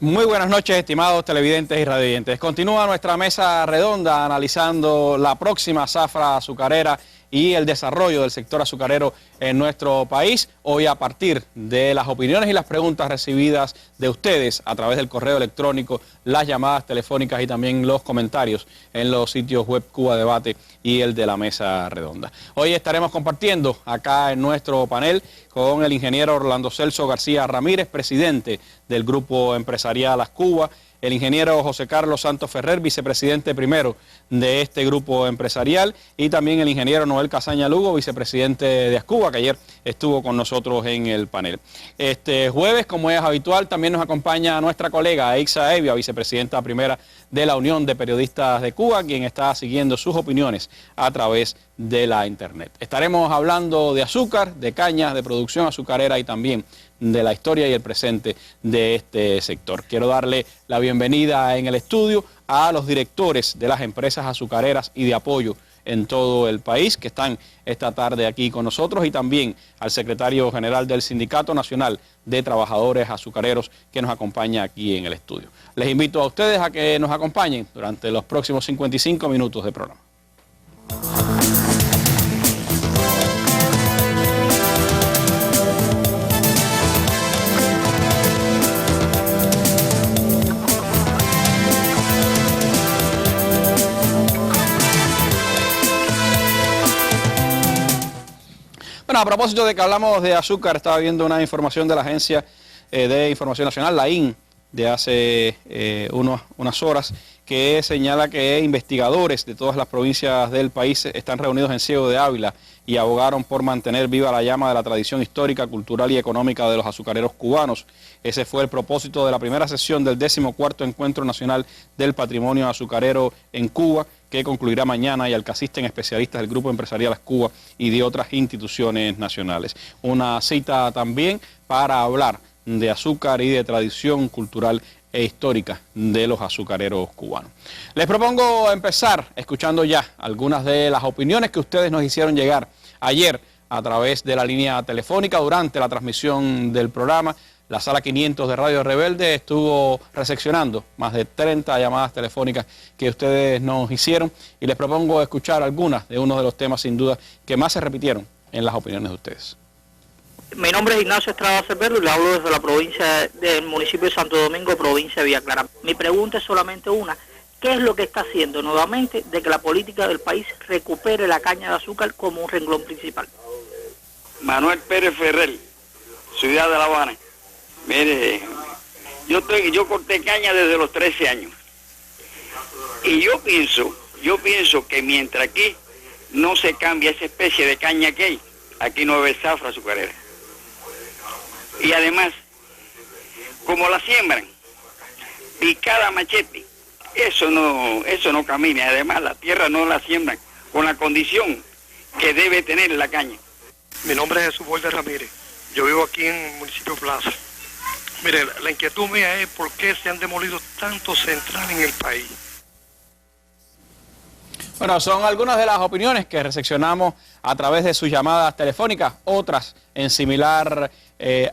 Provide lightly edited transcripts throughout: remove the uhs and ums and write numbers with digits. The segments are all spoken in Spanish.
Muy buenas noches, estimados televidentes y radioyentes. Continúa nuestra mesa redonda analizando la próxima zafra azucarera y el desarrollo del sector azucarero en nuestro país. Hoy, a partir de las opiniones y las preguntas recibidas de ustedes a través del correo electrónico, las llamadas telefónicas y también los comentarios en los sitios web Cuba Debate y el de la mesa redonda. Hoy estaremos compartiendo acá en nuestro panel con el ingeniero Orlando Celso García Ramírez, presidente del Grupo Empresarial Ascuba, el ingeniero José Carlos Santos Ferrer, vicepresidente primero de este grupo empresarial, y también el ingeniero Noel Casaña Lugo, vicepresidente de Ascuba, que ayer estuvo con nosotros en el panel. Este jueves, como es habitual, también nos acompaña nuestra colega Eixa Evia, vicepresidenta primera de la Unión de Periodistas de Cuba, quien está siguiendo sus opiniones a través de la internet. Estaremos hablando de azúcar, de cañas, de producción azucarera y también de la historia y el presente de este sector. Quiero darle la bienvenida en el estudio a los directores de las empresas azucareras y de apoyo en todo el país que están esta tarde aquí con nosotros, y también al secretario general del Sindicato Nacional de Trabajadores Azucareros, que nos acompaña aquí en el estudio. Les invito a ustedes a que nos acompañen durante los próximos 55 minutos de programa. Bueno, a propósito de que hablamos de azúcar, estaba viendo una información de la Agencia de Información Nacional, la AIN, de hace unas horas, que señala que investigadores de todas las provincias del país están reunidos en Ciego de Ávila y abogaron por mantener viva la llama de la tradición histórica, cultural y económica de los azucareros cubanos. Ese fue el propósito de la primera sesión del 14º Encuentro Nacional del Patrimonio Azucarero en Cuba, que concluirá mañana, y al que asisten especialistas del Grupo Empresarial Ascuba y de otras instituciones nacionales. Una cita también para hablar de azúcar y de tradición cultural e histórica de los azucareros cubanos. Les propongo empezar escuchando ya algunas de las opiniones que ustedes nos hicieron llegar ayer a través de la línea telefónica durante la transmisión del programa. La sala 500 de Radio Rebelde estuvo recepcionando más de 30 llamadas telefónicas que ustedes nos hicieron, y les propongo escuchar algunas de uno de los temas sin duda que más se repitieron en las opiniones de ustedes. Mi nombre es Ignacio Estrada Cervero y le hablo desde la provincia del municipio de Santo Domingo, provincia de Villa Clara. Mi pregunta es solamente una: ¿qué es lo que está haciendo nuevamente de que la política del país recupere la caña de azúcar como un renglón principal? Manuel Pérez Ferrer, Ciudad de La Habana. Mire, yo corté caña desde los 13 años. Y yo pienso que mientras aquí no se cambia esa especie de caña que hay, aquí no va a haber zafra azucarera. Y además, como la siembran, picada a machete, eso no camina. Además, la tierra no la siembran con la condición que debe tener la caña. Mi nombre es Jesús Borges Ramírez. Yo vivo aquí en el municipio de Plaza. Mire, la inquietud mía es por qué se han demolido tantos centrales en el país. Bueno, son algunas de las opiniones que recepcionamos a través de sus llamadas telefónicas. Otras en similar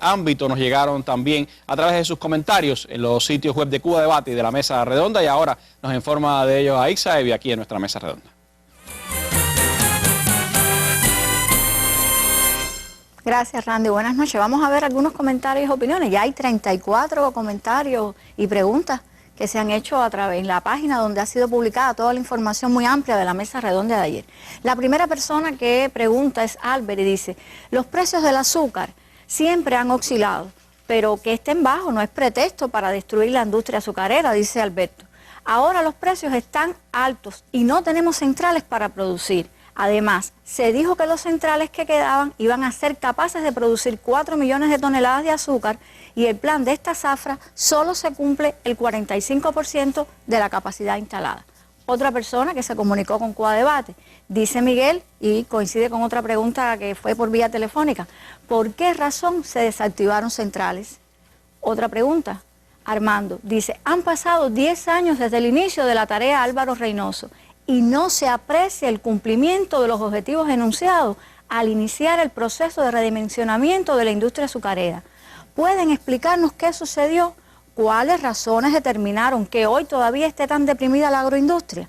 ámbito nos llegaron también a través de sus comentarios en los sitios web de Cuba Debate y de la Mesa Redonda, y ahora nos informa de ello Eixa Evia aquí en nuestra Mesa Redonda. Gracias, Randy. Buenas noches. Vamos a ver algunos comentarios y opiniones. Ya hay 34 comentarios y preguntas que se han hecho a través de la página donde ha sido publicada toda la información muy amplia de la mesa redonda de ayer. La primera persona que pregunta es Albert y dice: los precios del azúcar siempre han oscilado, pero que estén bajos no es pretexto para destruir la industria azucarera, dice Alberto. Ahora los precios están altos y no tenemos centrales para producir. Además, se dijo que los centrales que quedaban iban a ser capaces de producir 4 millones de toneladas de azúcar, y el plan de esta zafra solo se cumple el 45% de la capacidad instalada. Otra persona que se comunicó con Cuba Debate, dice Miguel, y coincide con otra pregunta que fue por vía telefónica: ¿por qué razón se desactivaron centrales? Otra pregunta, Armando, dice: han pasado 10 años desde el inicio de la tarea Álvaro Reynoso y no se aprecia el cumplimiento de los objetivos enunciados al iniciar el proceso de redimensionamiento de la industria azucarera. ¿Pueden explicarnos qué sucedió? cuáles razones determinaron que hoy todavía esté tan deprimida la agroindustria.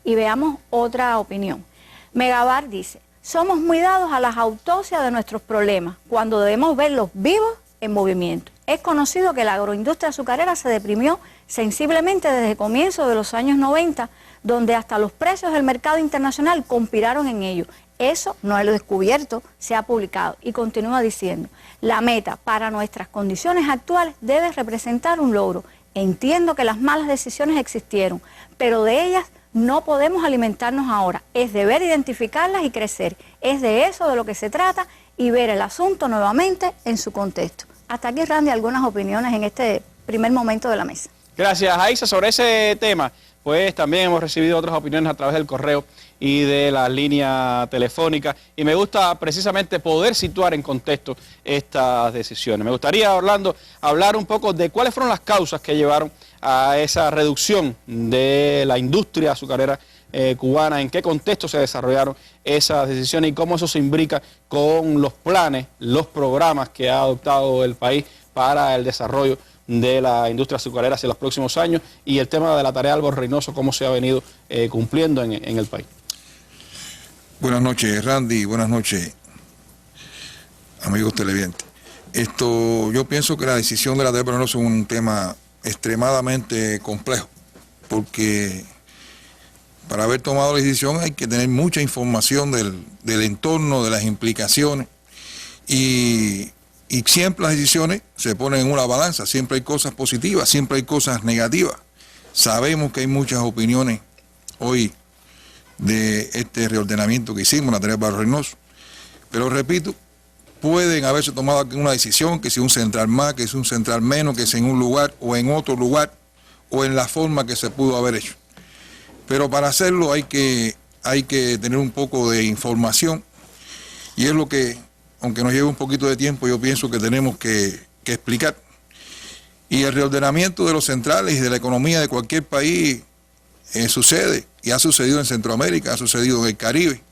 Y veamos otra opinión. Megabar dice, somos muy dados a las autopsias de nuestros problemas, cuando debemos verlos vivos en movimiento. Es conocido que la agroindustria azucarera se deprimió sensiblemente desde el comienzo de los años 90, donde hasta los precios del mercado internacional conspiraron en ello. Eso no es lo descubierto, se ha publicado. Y continúa diciendo, la meta para nuestras condiciones actuales debe representar un logro. Entiendo que las malas decisiones existieron, pero de ellas no podemos alimentarnos ahora. Es deber identificarlas y crecer. Es de eso de lo que se trata y ver el asunto nuevamente en su contexto. Hasta aquí, Randy, algunas opiniones en este primer momento de la mesa. Gracias, Aiza. Sobre ese tema, pues también hemos recibido otras opiniones a través del correo y de la línea telefónica. Y me gusta precisamente poder situar en contexto estas decisiones. Me gustaría, Orlando, hablar un poco de cuáles fueron las causas que llevaron a esa reducción de la industria azucarera cubana, en qué contexto se desarrollaron esas decisiones y cómo eso se imbrica con los planes, los programas que ha adoptado el país para el desarrollo de la industria azucarera hacia los próximos años y el tema de la tarea de Álvaro Reynoso, cómo se ha venido cumpliendo en el país. Buenas noches, Randy, buenas noches, amigos televidentes. Yo pienso que la decisión de la tarea de Álvaro Reynoso es un tema extremadamente complejo, porque para haber tomado la decisión hay que tener mucha información del entorno, de las implicaciones, y siempre las decisiones se ponen en una balanza, siempre hay cosas positivas, siempre hay cosas negativas. Sabemos que hay muchas opiniones hoy de este reordenamiento que hicimos, la tarea de Álvaro Reynoso, pero repito, pueden haberse tomado aquí una decisión, que si un central más, que si un central menos, que si en un lugar o en otro lugar, o en la forma que se pudo haber hecho. Pero para hacerlo hay que tener un poco de información, y es lo que, aunque nos lleve un poquito de tiempo, yo pienso que tenemos que explicar. Y el reordenamiento de los centrales y de la economía de cualquier país sucede, y ha sucedido en Centroamérica, ha sucedido en el Caribe,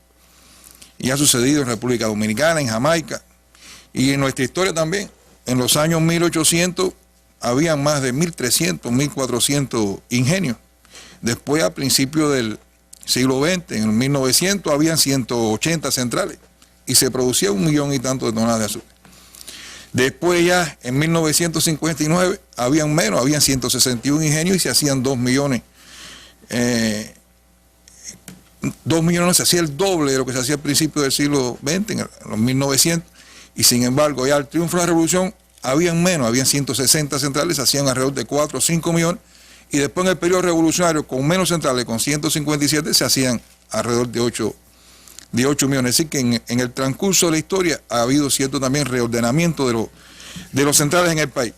y ha sucedido en República Dominicana, en Jamaica, y en nuestra historia también. En los años 1800 habían más de 1.300, 1.400 ingenios. Después, a principios del siglo XX, en 1900, habían 180 centrales y se producía 1 millón y tanto de toneladas de azúcar. Después ya, en 1959, habían menos, habían 161 ingenios y se hacían 2 millones. 2 millones, se hacía el doble de lo que se hacía al principio del siglo XX, en los 1900, y sin embargo, ya al triunfo de la revolución, habían menos, habían 160 centrales, se hacían alrededor de 4 o 5 millones, y después en el periodo revolucionario, con menos centrales, con 157, se hacían alrededor de 8 millones. Es decir, que en el transcurso de la historia ha habido cierto también reordenamiento de los centrales en el país.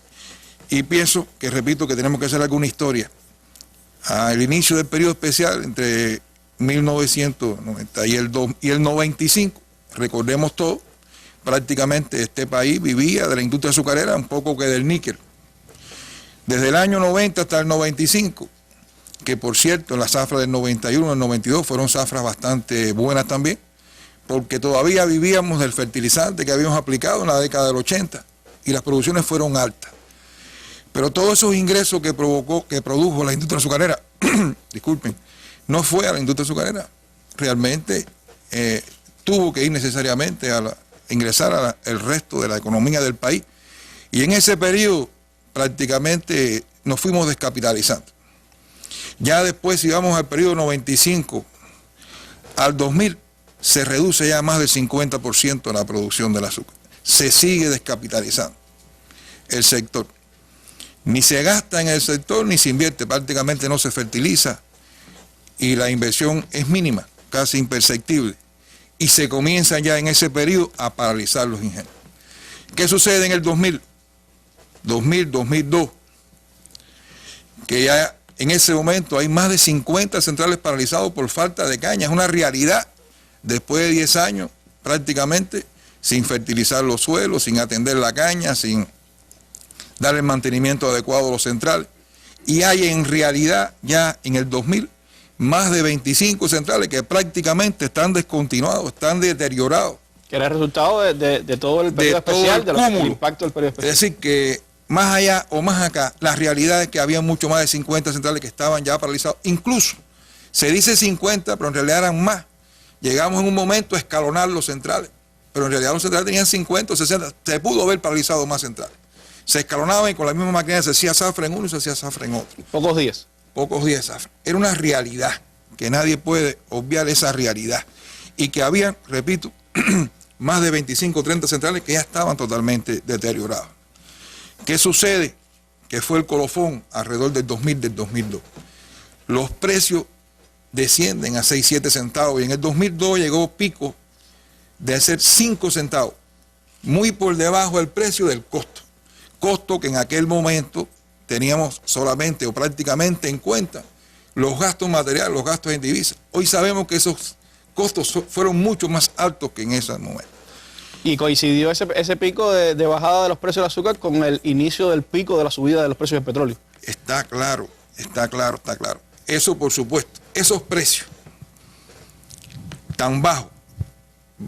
Y pienso que, repito, que tenemos que hacer alguna historia. Al inicio del periodo especial, entre 1990 y el 95, recordemos todo, prácticamente este país vivía de la industria azucarera, un poco que del níquel. Desde el año 90 hasta el 95, que por cierto en las zafras del 91 y el 92 fueron zafras bastante buenas también, porque todavía vivíamos del fertilizante que habíamos aplicado en la década del 80 y las producciones fueron altas. Pero todos esos ingresos que produjo la industria azucarera, disculpen, no fue a la industria azucarera, realmente tuvo que ir necesariamente ingresar al resto de la economía del país. Y en ese periodo prácticamente nos fuimos descapitalizando. Ya después, si vamos al periodo 95 al 2000, se reduce ya más del 50% la producción del azúcar. Se sigue descapitalizando el sector. Ni se gasta en el sector, ni se invierte, prácticamente no se fertiliza, y la inversión es mínima, casi imperceptible. Y se comienza ya en ese periodo a paralizar los ingenios. ¿Qué sucede en el 2000, 2002? Que ya en ese momento hay más de 50 centrales paralizadas por falta de caña. Es una realidad. Después de 10 años, prácticamente, sin fertilizar los suelos, sin atender la caña, sin dar el mantenimiento adecuado a los centrales. Y hay en realidad ya en el 2000 más de 25 centrales que prácticamente están descontinuados, están deteriorados. Que era el resultado de todo el periodo especial, del impacto del periodo especial. Es decir, que más allá o más acá, la realidad es que había mucho más de 50 centrales que estaban ya paralizadas. Incluso se dice 50, pero en realidad eran más. Llegamos en un momento a escalonar los centrales, pero en realidad los centrales tenían 50 o 60. Se pudo haber paralizado más centrales. Se escalonaban y con la misma máquina se hacía zafra en uno y se hacía zafra en otro. Pocos días. Pocos días de zafra. Era una realidad, que nadie puede obviar esa realidad. Y que había, repito, más de 25 o 30 centrales que ya estaban totalmente deterioradas. ¿Qué sucede? Que fue el colofón alrededor del 2000, del 2002. Los precios descienden a 6, 7 centavos y en el 2002 llegó pico de hacer 5 centavos, muy por debajo del precio del costo. Costo que en aquel momento teníamos solamente o prácticamente en cuenta los gastos materiales, los gastos en divisas. Hoy sabemos que esos costos fueron mucho más altos que en ese momento. Y coincidió ese pico de bajada de los precios del azúcar con el inicio del pico de la subida de los precios del petróleo. Está claro, está claro, está claro. Eso por supuesto, esos precios tan bajos,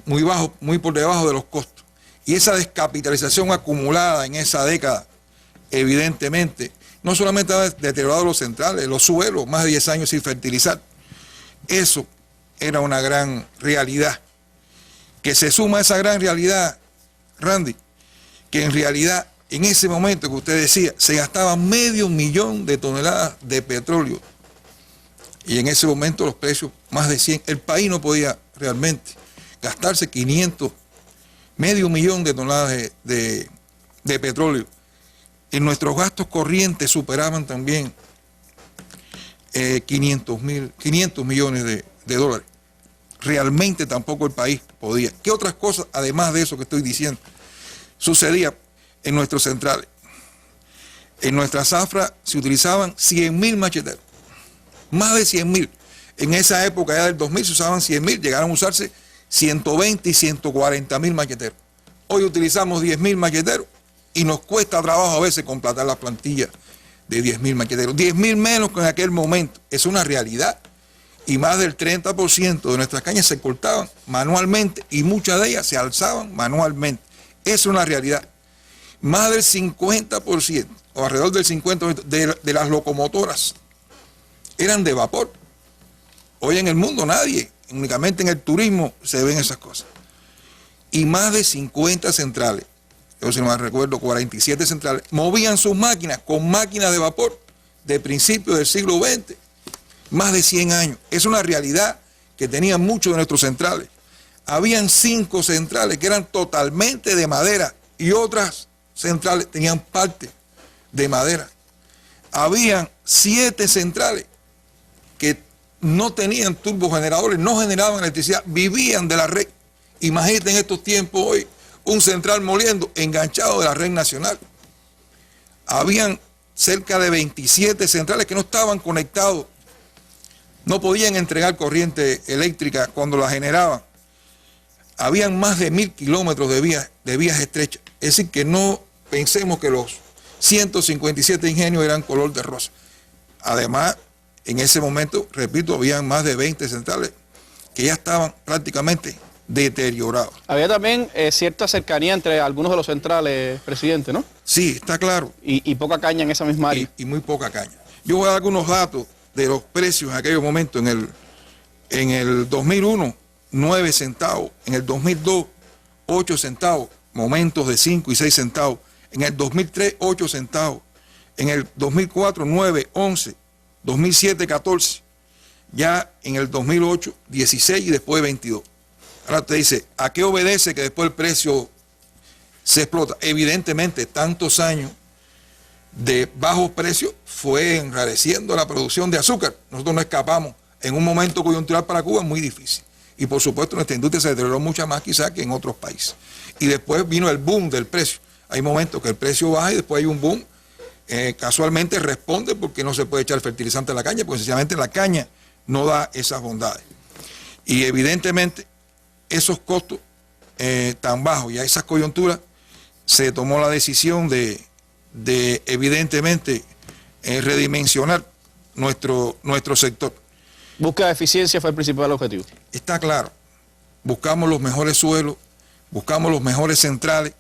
muy por debajo de los costos, y esa descapitalización acumulada en esa década, evidentemente, no solamente ha deteriorado los centrales, los suelos, más de 10 años sin fertilizar. Eso era una gran realidad. Que se suma a esa gran realidad, Randy, que en realidad en ese momento que usted decía, se gastaba 500.000 de toneladas de petróleo. Y en ese momento los precios más de 100, el país no podía realmente gastarse 500, 500.000 de toneladas de petróleo. Y nuestros gastos corrientes superaban también 500 millones de dólares. Realmente tampoco el país podía. ¿Qué otras cosas, además de eso que estoy diciendo, sucedía en nuestros centrales? En nuestra zafra se utilizaban 100.000 macheteros, más de 100.000. En esa época, ya del 2000, se usaban 100.000, llegaron a usarse 120 y 140.000 macheteros. Hoy utilizamos 10.000 macheteros y nos cuesta trabajo a veces completar la plantilla de 10.000 macheteros. 10.000 menos que en aquel momento. Es una realidad. Y más del 30% de nuestras cañas se cortaban manualmente y muchas de ellas se alzaban manualmente. Es una realidad. Más del 50% o alrededor del 50% de las locomotoras eran de vapor. Hoy en el mundo nadie, únicamente en el turismo se ven esas cosas. Y más de 50 centrales, yo si no me recuerdo, 47 centrales, movían sus máquinas con máquinas de vapor de principios del siglo XX. Más de 100 años. Es una realidad que tenían muchos de nuestros centrales. Habían 5 centrales que eran totalmente de madera y otras centrales tenían parte de madera. Habían 7 centrales que no tenían turbogeneradores, no generaban electricidad, vivían de la red. Imagínate en estos tiempos hoy un central moliendo enganchado de la red nacional. Habían cerca de 27 centrales que no estaban conectados. No podían entregar corriente eléctrica cuando la generaban. Habían más de 1.000 kilómetros de vías estrechas. Es decir, que no pensemos que los 157 ingenios eran color de rosa. Además, en ese momento, repito, habían más de 20 centrales que ya estaban prácticamente deteriorados. Había también cierta cercanía entre algunos de los centrales, presidente, ¿no? Sí, está claro. Y poca caña en esa misma área. Y muy poca caña. Yo voy a dar algunos datos de los precios en aquellos momentos. En el 2001, 9 centavos. En el 2002, 8 centavos. Momentos de 5 y 6 centavos. En el 2003, 8 centavos. En el 2004, 9, 11. 2007, 14. Ya en el 2008, 16 y después 22. Ahora te dice, ¿a qué obedece que después el precio se explota? Evidentemente, tantos años de bajos precios fue enrareciendo la producción de azúcar. Nosotros no escapamos. En un momento coyuntural para Cuba es muy difícil. Y por supuesto nuestra industria se deterioró mucho más quizás que en otros países. Y después vino el boom del precio. Hay momentos que el precio baja y después hay un boom. Casualmente responde porque no se puede echar fertilizante a la caña, porque sencillamente la caña no da esas bondades. Y evidentemente esos costos tan bajos y a esas coyunturas se tomó la decisión de evidentemente redimensionar nuestro sector. Búsqueda de eficiencia fue el principal objetivo. Está claro. Buscamos los mejores suelos, buscamos los mejores centrales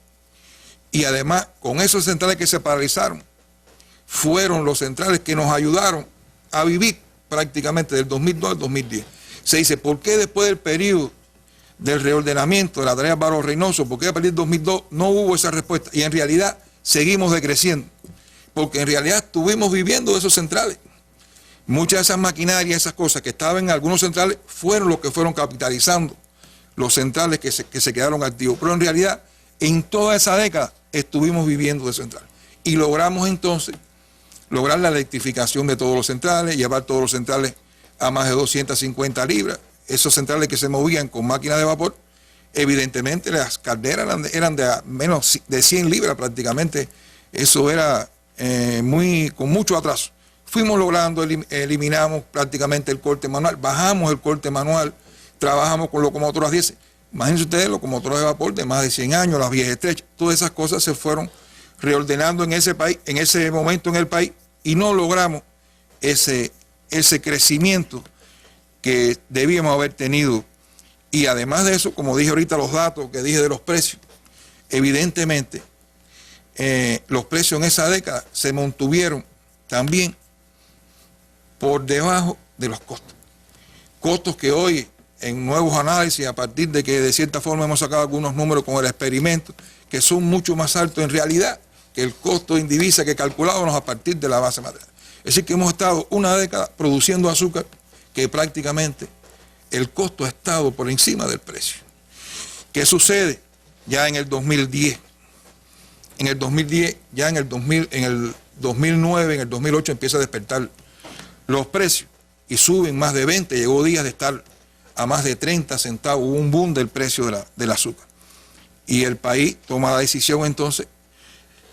Y además, con esos centrales que se paralizaron, fueron los centrales que nos ayudaron a vivir prácticamente del 2002 al 2010. Se dice, ¿por qué después del periodo del reordenamiento de la tarea Barros Reynoso, por qué a partir del 2002 no hubo esa respuesta? Y en realidad seguimos decreciendo, porque en realidad estuvimos viviendo de esos centrales. Muchas de esas maquinarias, esas cosas que estaban en algunos centrales, fueron los que fueron capitalizando los centrales que se quedaron activos. Pero en realidad, en toda esa década, estuvimos viviendo de centrales. Y logramos entonces lograr la electrificación de todos los centrales, llevar todos los centrales a más de 250 libras. Esos centrales que se movían con máquinas de vapor, evidentemente las calderas eran de menos de 100 libras prácticamente. Eso era con mucho atraso. Fuimos logrando, eliminamos prácticamente el corte manual, bajamos el corte manual, trabajamos con locomotoras diésel. Imagínense ustedes, locomotoras de vapor de más de 100 años, las vías estrechas, todas esas cosas se fueron reordenando en ese país, en ese momento en el país, y no logramos ese crecimiento que debíamos haber tenido. Y además de eso, como dije ahorita, los datos que dije de los precios, evidentemente los precios en esa década se mantuvieron también por debajo de los costos. Costos que hoy, en nuevos análisis, a partir de que de cierta forma hemos sacado algunos números con el experimento, que son mucho más altos en realidad que el costo en divisa que calculábamos a partir de la base material. Es decir, que hemos estado una década produciendo azúcar que prácticamente el costo ha estado por encima del precio. ¿Qué sucede? Ya en el 2010, ya en el 2009, en el 2008 empieza a despertar los precios y suben más de 20, llegó días de estar a más de 30 centavos, hubo un boom del precio del azúcar. Y el país toma la decisión entonces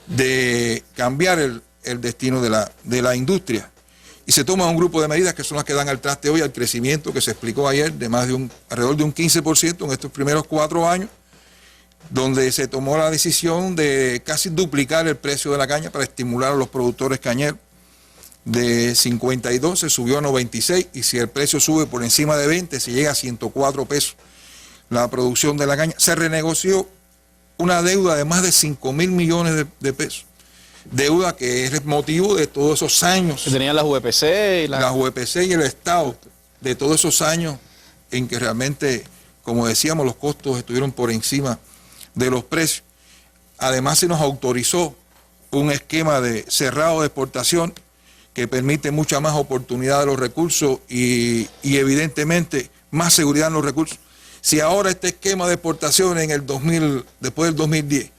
de cambiar el destino de la industria. Y se toma un grupo de medidas que son las que dan al traste hoy al crecimiento que se explicó ayer de alrededor de un 15% en estos primeros 4 años, donde se tomó la decisión de casi duplicar el precio de la caña para estimular a los productores cañeros. De 52 se subió a 96 y si el precio sube por encima de 20 se llega a 104 pesos la producción de la caña. Se renegoció una deuda de más de 5.000 millones de pesos. Deuda que es el motivo de todos esos años. Que tenían las UPC y las UPC y el Estado, de todos esos años en que realmente, como decíamos, los costos estuvieron por encima de los precios. Además se nos autorizó un esquema de cerrado de exportación que permite mucha más oportunidad de los recursos y evidentemente más seguridad en los recursos. Si ahora este esquema de exportación después del 2010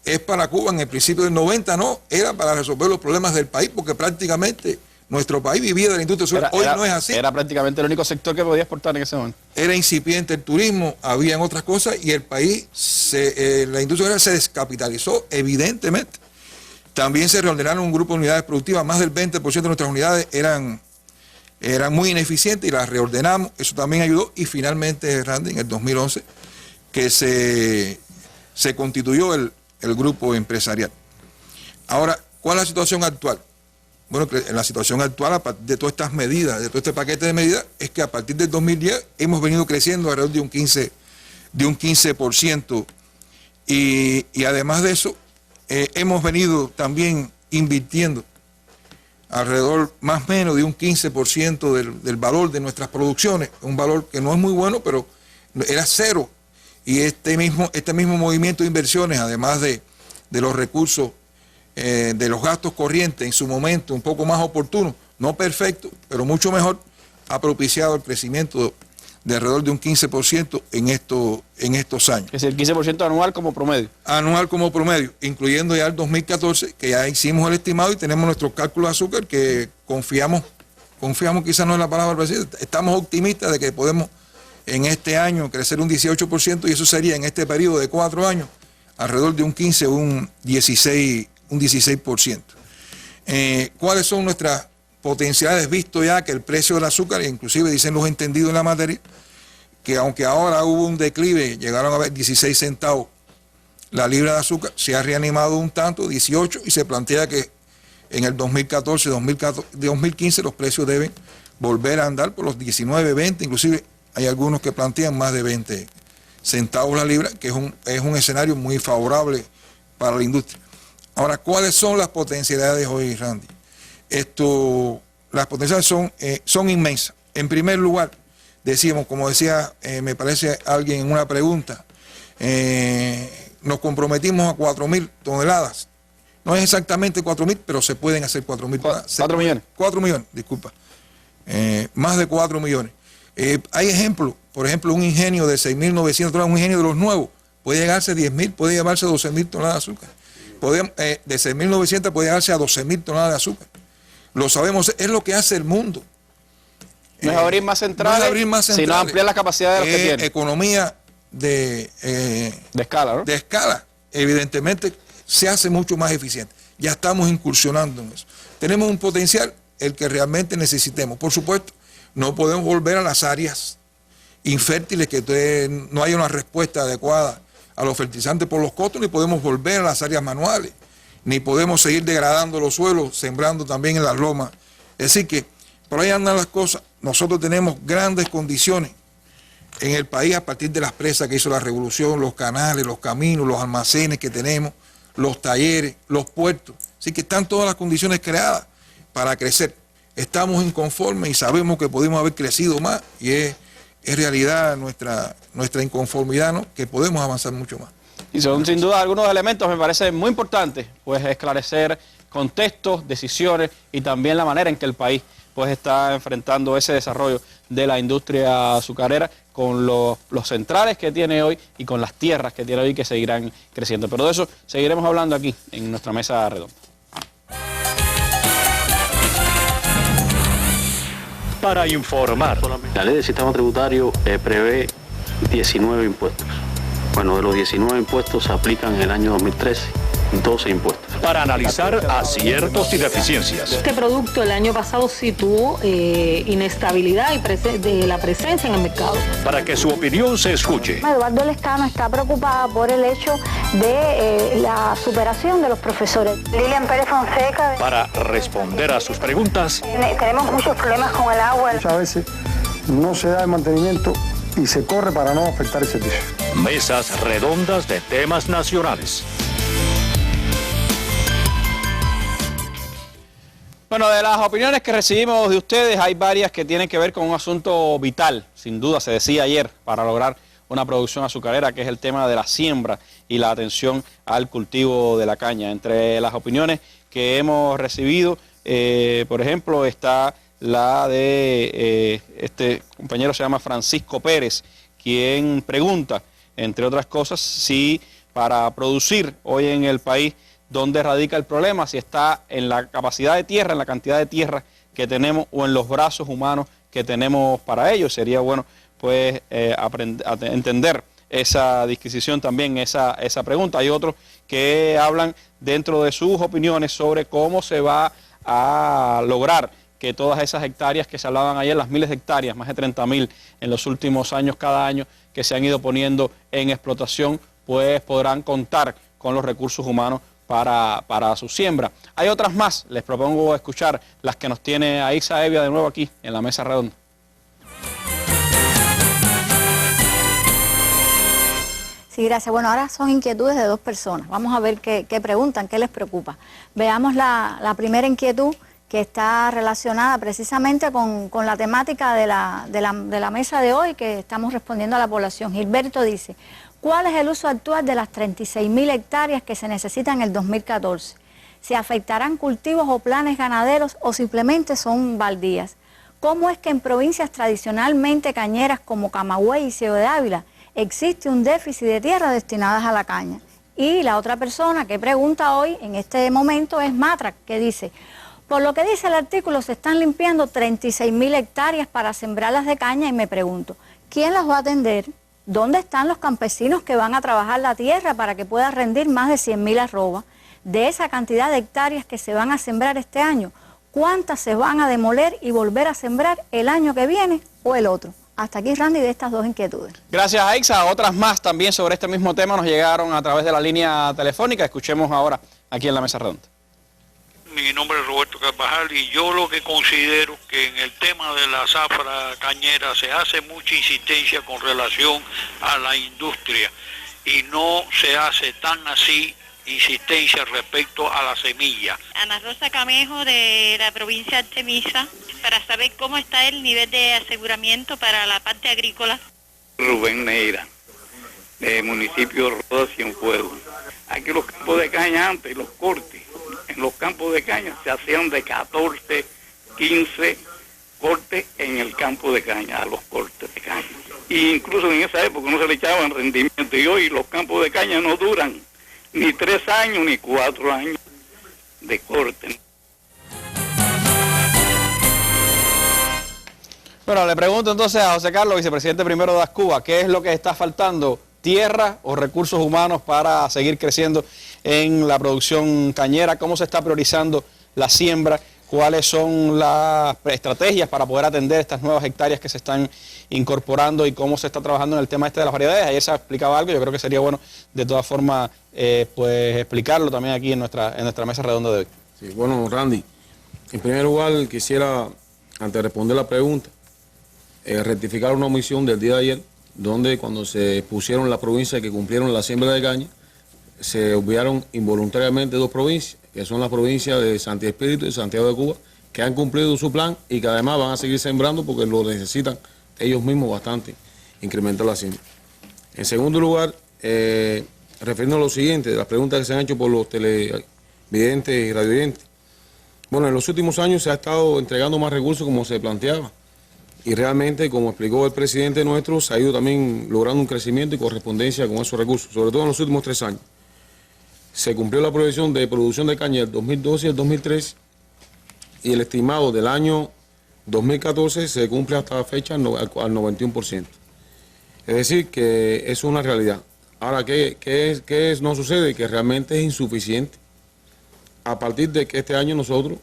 es para Cuba, en el principio del 90 no, era para resolver los problemas del país, porque prácticamente nuestro país vivía de la industria azúcar. Hoy no es así. Era prácticamente el único sector que podía exportar en ese momento. Era incipiente el turismo, habían otras cosas y el país, la industria azúcar se descapitalizó, evidentemente. También se reordenaron un grupo de unidades productivas, más del 20% de nuestras unidades eran muy ineficientes y las reordenamos, eso también ayudó. Y finalmente, Randy, en el 2011, que se constituyó el grupo empresarial. Ahora, ¿cuál es la situación actual? Bueno, la situación actual, a partir de todas estas medidas, de todo este paquete de medidas, es que a partir del 2010 hemos venido creciendo alrededor de un 15%. Y además de eso, hemos venido también invirtiendo alrededor más o menos de un 15% del valor de nuestras producciones, un valor que no es muy bueno, pero era cero. Y este mismo movimiento de inversiones, además de los recursos, de los gastos corrientes en su momento un poco más oportuno, no perfecto, pero mucho mejor, ha propiciado el crecimiento de alrededor de un 15% en estos años. Es el 15% anual como promedio. Anual como promedio, incluyendo ya el 2014, que ya hicimos el estimado y tenemos nuestros cálculos de azúcar que confiamos quizás no es la palabra precisa, estamos optimistas de que podemos en este año crecer un 18% y eso sería en este periodo de 4 años alrededor de un 15 o un 16%. ¿Cuáles son nuestras potencialidades, visto ya que el precio del azúcar, inclusive dicen los entendidos en la materia, que aunque ahora hubo un declive, llegaron a ver 16 centavos la libra de azúcar, se ha reanimado un tanto, 18, y se plantea que en el 2014, 2015 los precios deben volver a andar por los 19, 20, inclusive hay algunos que plantean más de 20 centavos la libra, que es un escenario muy favorable para la industria. Ahora, ¿cuáles son las potencialidades hoy, Randy? Las potencialidades son inmensas. En primer lugar, decíamos, como decía, me parece alguien en una pregunta, nos comprometimos a 4.000 toneladas. No es exactamente 4.000, pero se pueden hacer 4.000 toneladas. 4 millones. 4 millones, disculpa. Más de 4 millones. Hay ejemplos, por ejemplo, un ingenio de 6.900 toneladas, un ingenio de los nuevos, puede llegarse a 10.000, puede llevarse a 12.000 toneladas de azúcar. De 6.900 puede llegarse a 12.000 toneladas de azúcar. Lo sabemos, es lo que hace el mundo. No es abrir más centrales, sino ampliar la capacidad de los que tiene. Economía de escala, ¿no? De escala, evidentemente, se hace mucho más eficiente. Ya estamos incursionando en eso. Tenemos un potencial, el que realmente necesitemos. Por supuesto, no podemos volver a las áreas infértiles, que no haya una respuesta adecuada a los fertilizantes por los costos, ni podemos volver a las áreas manuales, ni podemos seguir degradando los suelos, sembrando también en las lomas. Es decir que por ahí andan las cosas. Nosotros tenemos grandes condiciones en el país a partir de las presas que hizo la revolución, los canales, los caminos, los almacenes que tenemos, los talleres, los puertos. Así que están todas las condiciones creadas para crecer. Estamos inconformes y sabemos que podemos haber crecido más, y es realidad nuestra inconformidad, ¿no? Que podemos avanzar mucho más. Y son sin duda algunos elementos, me parece muy importante, pues esclarecer contextos, decisiones y también la manera en que el país pues está enfrentando ese desarrollo de la industria azucarera con los centrales que tiene hoy y con las tierras que tiene hoy, que seguirán creciendo. Pero de eso seguiremos hablando aquí en nuestra mesa redonda. Para informar. La ley del sistema tributario prevé 19 impuestos. Bueno, de los 19 impuestos se aplican en el año 2013 12 impuestos. Para analizar aciertos y deficiencias. Este producto el año pasado sí tuvo inestabilidad de la presencia en el mercado. Para que su opinión se escuche. Eduardo Lescano está preocupada por el hecho de la superación de los profesores. Lilian Pérez Fonseca. Para responder a sus preguntas. Tenemos muchos problemas con el agua. Muchas veces no se da el mantenimiento y se corre para no afectar el servicio. Mesas redondas de temas nacionales. Bueno, de las opiniones que recibimos de ustedes, hay varias que tienen que ver con un asunto vital, sin duda, se decía ayer, para lograr una producción azucarera, que es el tema de la siembra y la atención al cultivo de la caña. Entre las opiniones que hemos recibido, por ejemplo, está la de este compañero, se llama Francisco Pérez, quien pregunta, entre otras cosas, si para producir hoy en el país, dónde radica el problema, si está en la capacidad de tierra, en la cantidad de tierra que tenemos o en los brazos humanos que tenemos para ello. Sería bueno pues entender esa disquisición también, esa pregunta. Hay otros que hablan dentro de sus opiniones sobre cómo se va a lograr que todas esas hectáreas que se hablaban ayer, las miles de hectáreas, más de 30.000 en los últimos años, cada año, que se han ido poniendo en explotación, pues podrán contar con los recursos humanos para su siembra. Hay otras más, les propongo escuchar las que nos tiene Aixa Evia de nuevo aquí en la mesa redonda. Sí, gracias. Bueno, ahora son inquietudes de dos personas. Vamos a ver qué preguntan, qué les preocupa. Veamos la primera inquietud, que está relacionada precisamente con la temática de la mesa de hoy, que estamos respondiendo a la población. Gilberto dice: ¿cuál es el uso actual de las 36.000 hectáreas que se necesitan en el 2014? ¿Se afectarán cultivos o planes ganaderos o simplemente son baldías? ¿Cómo es que en provincias tradicionalmente cañeras como Camagüey y Ciego de Ávila existe un déficit de tierras destinadas a la caña? Y la otra persona que pregunta hoy en este momento es Matra, que dice: por lo que dice el artículo, se están limpiando 36.000 hectáreas para sembrarlas de caña, y me pregunto, ¿quién las va a atender? ¿Dónde están los campesinos que van a trabajar la tierra para que pueda rendir más de 100.000 arrobas? De esa cantidad de hectáreas que se van a sembrar este año, ¿cuántas se van a demoler y volver a sembrar el año que viene o el otro? Hasta aquí, Randy, de estas dos inquietudes. Gracias, Aixa. Otras más también sobre este mismo tema nos llegaron a través de la línea telefónica. Escuchemos ahora aquí en la mesa redonda. Mi nombre es Roberto Carvajal y yo lo que considero que en el tema de la zafra cañera se hace mucha insistencia con relación a la industria y no se hace tan así insistencia respecto a la semilla. Ana Rosa Camejo de la provincia de Artemisa, para saber cómo está el nivel de aseguramiento para la parte agrícola. Rubén Neira, del municipio de Roda Cienfuegos. Aquí los campos de caña antes, los cortes, en los campos de caña se hacían de 14, 15 cortes en el campo de caña, a los cortes de caña. E incluso en esa época no se le echaban rendimiento y hoy los campos de caña no duran ni 3 años ni 4 años de corte. Bueno, le pregunto entonces a José Carlos, vicepresidente primero de Ascuba, ¿qué es lo que está faltando? ¿Tierra o recursos humanos para seguir creciendo en la producción cañera? ¿Cómo se está priorizando la siembra? ¿Cuáles son las estrategias para poder atender estas nuevas hectáreas que se están incorporando y cómo se está trabajando en el tema de las variedades? Ayer se explicaba algo, yo creo que sería bueno de todas formas pues explicarlo también aquí en nuestra mesa redonda de hoy. Sí, bueno, Randy, en primer lugar quisiera, antes de responder la pregunta, rectificar una omisión del día de ayer, donde cuando se pusieron las provincias que cumplieron la siembra de caña, se obviaron involuntariamente 2 provincias, que son las provincias de Santi Espíritu y Santiago de Cuba, que han cumplido su plan y que además van a seguir sembrando porque lo necesitan ellos mismos bastante, incrementar la siembra. En segundo lugar, refiriendo a lo siguiente, de las preguntas que se han hecho por los televidentes y radiovidentes. Bueno, en los últimos años se ha estado entregando más recursos como se planteaba. Y realmente, como explicó el presidente nuestro, se ha ido también logrando un crecimiento y correspondencia con esos recursos, sobre todo en los últimos 3 años. Se cumplió la proyección de producción de caña del 2012 y el 2013 y el estimado del año 2014 se cumple hasta la fecha al 91%. Es decir, que es una realidad. Ahora, ¿qué no sucede? Que realmente es insuficiente. A partir de que este año nosotros,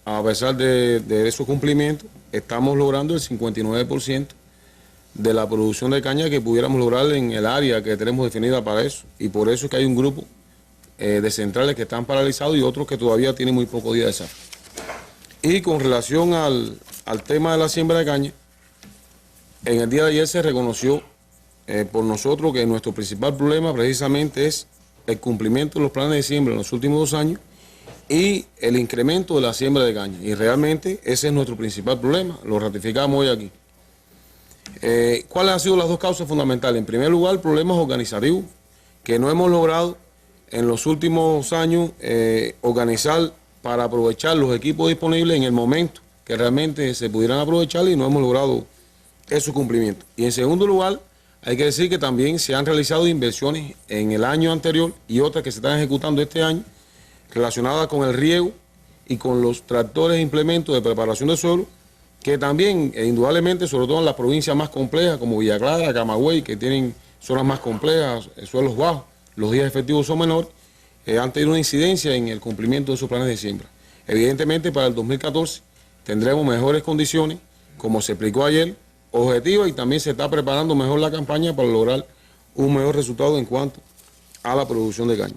a pesar de esos cumplimientos, estamos logrando el 59% de la producción de caña que pudiéramos lograr en el área que tenemos definida para eso. Y por eso es que hay un grupo de centrales que están paralizados y otros que todavía tienen muy poco día de zafra. Y con relación al tema de la siembra de caña, en el día de ayer se reconoció por nosotros que nuestro principal problema precisamente es el cumplimiento de los planes de siembra en los últimos 2 años y el incremento de la siembra de caña. Y realmente ese es nuestro principal problema, lo ratificamos hoy aquí. ¿Cuáles han sido las 2 causas fundamentales? En primer lugar, problemas organizativos, que no hemos logrado en los últimos años organizar para aprovechar los equipos disponibles en el momento que realmente se pudieran aprovechar y no hemos logrado esos cumplimientos. Y en segundo lugar, hay que decir que también se han realizado inversiones en el año anterior y otras que se están ejecutando este año relacionadas con el riego y con los tractores e implementos de preparación de suelo, que también, indudablemente, sobre todo en las provincias más complejas como Villa Clara, Camagüey, que tienen zonas más complejas, suelos bajos, los días efectivos son menores, han tenido una incidencia en el cumplimiento de sus planes de siembra. Evidentemente, para el 2014 tendremos mejores condiciones, como se explicó ayer, objetivas, y también se está preparando mejor la campaña para lograr un mejor resultado en cuanto a la producción de caña.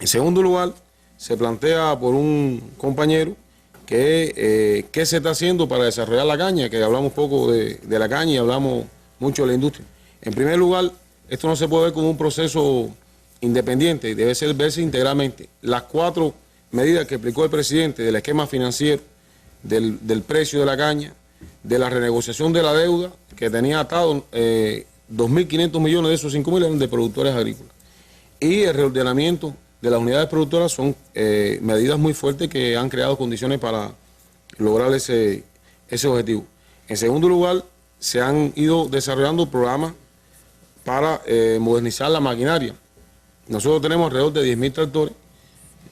En segundo lugar, se plantea por un compañero que qué se está haciendo para desarrollar la caña, que hablamos poco de la caña y hablamos mucho de la industria. En primer lugar, esto no se puede ver como un proceso independiente, debe verse integralmente. Las 4 medidas que explicó el presidente del esquema financiero, del precio de la caña, de la renegociación de la deuda, que tenía atado 2.500 millones de esos 5.000 eran de productores agrícolas, y el reordenamiento de las unidades productoras son medidas muy fuertes que han creado condiciones para lograr ese objetivo. En segundo lugar, se han ido desarrollando programas para modernizar la maquinaria. Nosotros tenemos alrededor de 10.000 tractores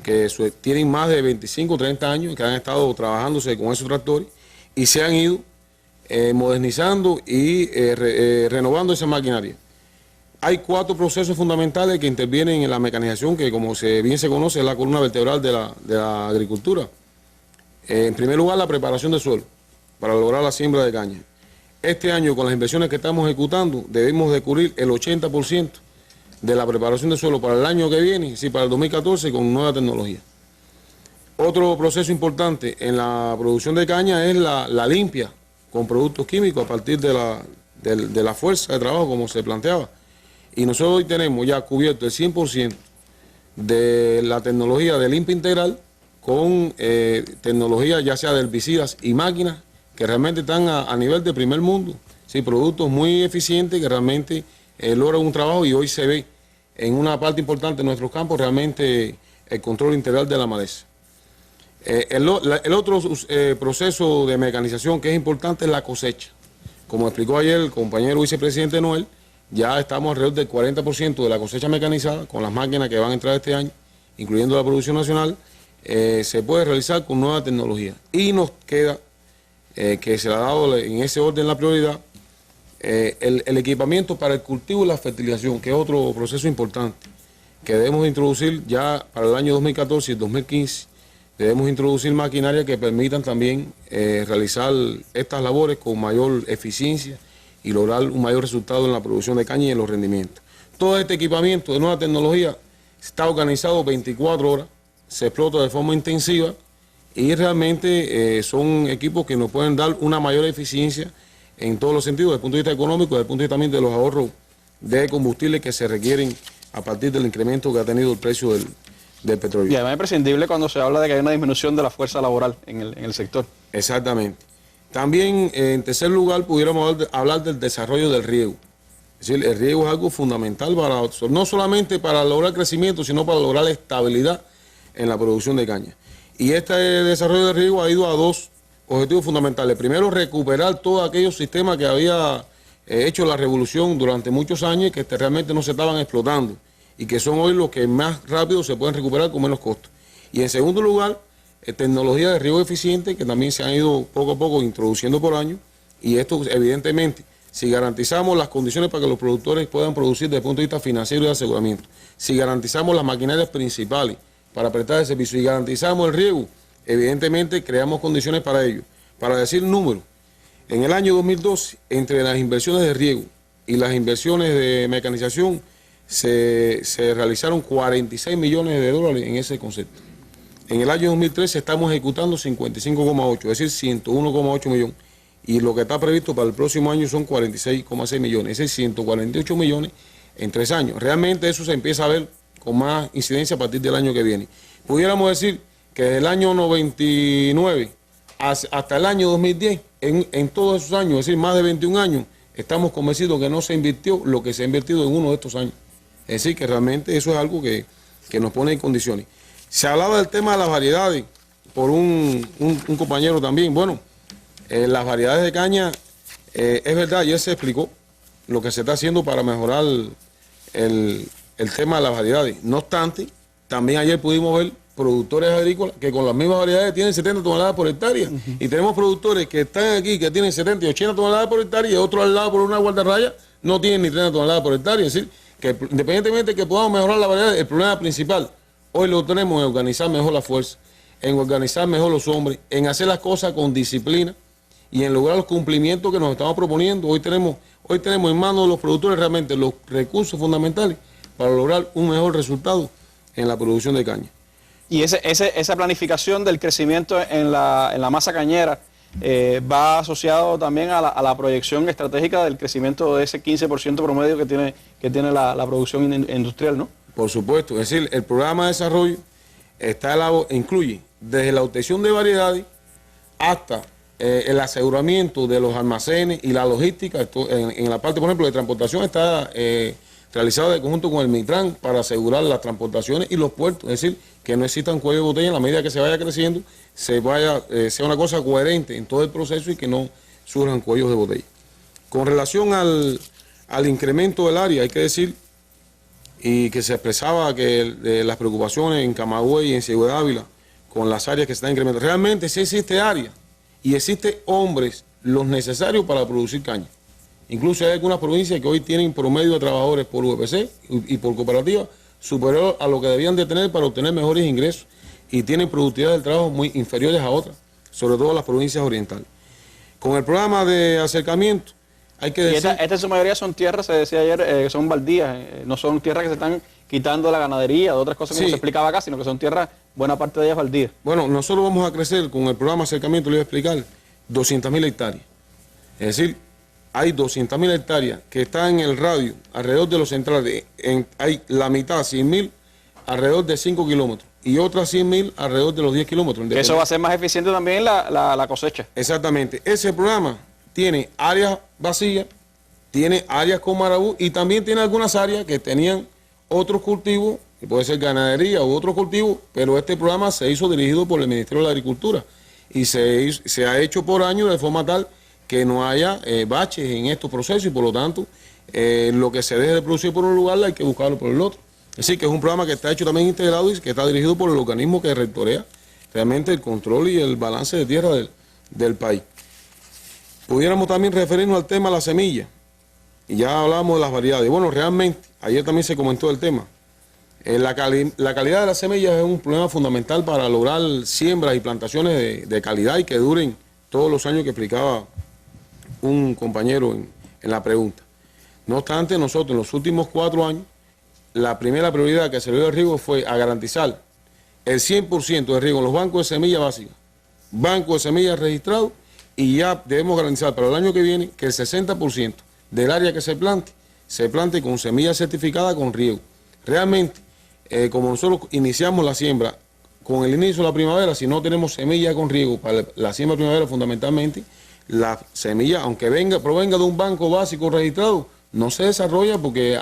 que tienen más de 25 o 30 años, que han estado trabajándose con esos tractores y se han ido modernizando y renovando esa maquinaria. Hay 4 procesos fundamentales que intervienen en la mecanización, que como bien se conoce es la columna vertebral de la agricultura. En primer lugar, la preparación del suelo para lograr la siembra de caña. Este año, con las inversiones que estamos ejecutando, debemos de cubrir el 80% de la preparación del suelo para el año que viene, sí, para el 2014, con nueva tecnología. Otro proceso importante en la producción de caña es la limpia con productos químicos a partir de la fuerza de trabajo, como se planteaba. Y nosotros hoy tenemos ya cubierto el 100% de la tecnología del INPE integral con tecnología ya sea de herbicidas y máquinas que realmente están a nivel de primer mundo. Sí, productos muy eficientes que realmente logran un trabajo, y hoy se ve en una parte importante de nuestros campos realmente el control integral de la maleza. El otro proceso de mecanización que es importante es la cosecha. Como explicó ayer el compañero vicepresidente Noel, ya estamos alrededor del 40% de la cosecha mecanizada con las máquinas que van a entrar este año, incluyendo la producción nacional, se puede realizar con nueva tecnología. Y nos queda, que se le ha dado en ese orden la prioridad, el equipamiento para el cultivo y la fertilización, que es otro proceso importante, que debemos introducir ya para el año 2014 y 2015. Debemos introducir maquinaria que permitan también realizar estas labores con mayor eficiencia y lograr un mayor resultado en la producción de caña y en los rendimientos. Todo este equipamiento de nueva tecnología está organizado 24 horas, se explota de forma intensiva y realmente son equipos que nos pueden dar una mayor eficiencia en todos los sentidos, desde el punto de vista económico, desde el punto de vista también de los ahorros de combustible que se requieren a partir del incremento que ha tenido el precio del petróleo. Y además es imprescindible cuando se habla de que hay una disminución de la fuerza laboral en el sector. Exactamente. También, en tercer lugar, pudiéramos hablar del desarrollo del riego. Es decir, el riego es algo fundamental no solamente para lograr crecimiento, sino para lograr estabilidad en la producción de caña. Y este desarrollo del riego ha ido a dos objetivos fundamentales. Primero, recuperar todos aquellos sistemas que había hecho la revolución durante muchos años y que realmente no se estaban explotando y que son hoy los que más rápido se pueden recuperar con menos costos. Y en segundo lugar, tecnología de riego eficiente que también se han ido poco a poco introduciendo por año, y esto evidentemente, si garantizamos las condiciones para que los productores puedan producir desde el punto de vista financiero y de aseguramiento, si garantizamos las maquinarias principales para prestar el servicio y garantizamos el riego, evidentemente creamos condiciones para ello. Para decir números, en el año 2012, entre las inversiones de riego y las inversiones de mecanización, se realizaron 46 millones de dólares en ese concepto. En el año 2013 estamos ejecutando 55,8, es decir, 101,8 millones. Y lo que está previsto para el próximo año son 46,6 millones, es decir, 148 millones en 3 años. Realmente eso se empieza a ver con más incidencia a partir del año que viene. Pudiéramos decir que desde el año 99 hasta el año 2010, en todos esos años, es decir, más de 21 años, estamos convencidos que no se invirtió lo que se ha invertido en uno de estos años. Es decir, que realmente eso es algo que nos pone en condiciones. Se hablaba del tema de las variedades por un compañero también. Bueno, las variedades de caña, es verdad, ayer se explicó lo que se está haciendo para mejorar el tema de las variedades. No obstante, también ayer pudimos ver productores agrícolas que con las mismas variedades tienen 70 toneladas por hectárea. Y tenemos productores que están aquí que tienen 70 y 80 toneladas por hectárea y otros al lado por una guardarraya no tienen ni 30 toneladas por hectárea. Es decir, que independientemente de que podamos mejorar la variedad, el problema principal hoy lo tenemos en organizar mejor la fuerza, en organizar mejor los hombres, en hacer las cosas con disciplina y en lograr los cumplimientos que nos estamos proponiendo. Hoy tenemos en manos de los productores realmente los recursos fundamentales para lograr un mejor resultado en la producción de caña. Y esa planificación del crecimiento en la masa cañera va asociado también a la proyección estratégica del crecimiento de ese 15% promedio que tiene la producción industrial, ¿no? Por supuesto, es decir, el programa de desarrollo incluye desde la obtención de variedades hasta el aseguramiento de los almacenes y la logística. En la parte, por ejemplo, de transportación está realizada de conjunto con el Mitran para asegurar las transportaciones y los puertos, es decir, que no existan cuellos de botella en la medida que se vaya creciendo, sea una cosa coherente en todo el proceso y que no surjan cuellos de botella. Con relación al incremento del área, hay que decir, y que se expresaba que las preocupaciones en Camagüey y en Ciudad Ávila con las áreas que se están incrementando, realmente sí existe área y existe hombres los necesarios para producir caña. Incluso hay algunas provincias que hoy tienen promedio de trabajadores por UPC y por cooperativa superior a lo que debían de tener para obtener mejores ingresos y tienen productividad del trabajo muy inferiores a otras, sobre todo las provincias orientales. Con el programa de acercamiento, hay que decir... Estas en su mayoría son tierras, se decía ayer, son baldías, no son tierras que se están quitando de la ganadería, de otras cosas que no se explicaba acá, sino que son tierras, buena parte de ellas baldías. Bueno, nosotros vamos a crecer con el programa de acercamiento, le voy a explicar, 200.000 hectáreas. Es decir, hay 200.000 hectáreas que están en el radio, alrededor de los centrales, hay la mitad, 100.000, alrededor de 5 kilómetros y otras 100.000 alrededor de los 10 kilómetros. Eso va a ser más eficiente también la cosecha. Exactamente. Ese programa tiene áreas vacías, tiene áreas con marabú y también tiene algunas áreas que tenían otros cultivos, que puede ser ganadería u otros cultivos, pero este programa se hizo dirigido por el Ministerio de la Agricultura y se ha hecho por año de forma tal que no haya baches en estos procesos y por lo tanto lo que se deje de producir por un lugar hay que buscarlo por el otro. Es decir, que es un programa que está hecho también integrado y que está dirigido por el organismo que rectorea realmente el control y el balance de tierra del país. Pudiéramos también referirnos al tema de la semilla, y ya hablábamos de las variedades. Bueno, realmente, ayer también se comentó el tema. La calidad de las semillas es un problema fundamental para lograr siembras y plantaciones de calidad y que duren todos los años que explicaba un compañero en la pregunta. No obstante, nosotros en los últimos 4 años, la primera prioridad que se le dio al riego fue a garantizar el 100% de riego en los bancos de semillas básicas, bancos de semillas registrados, y ya debemos garantizar para el año que viene que el 60% del área que se plante con semilla certificada con riego. Realmente, como nosotros iniciamos la siembra con el inicio de la primavera, si no tenemos semilla con riego para la siembra de primavera, fundamentalmente, la semilla, aunque provenga de un banco básico registrado, no se desarrolla porque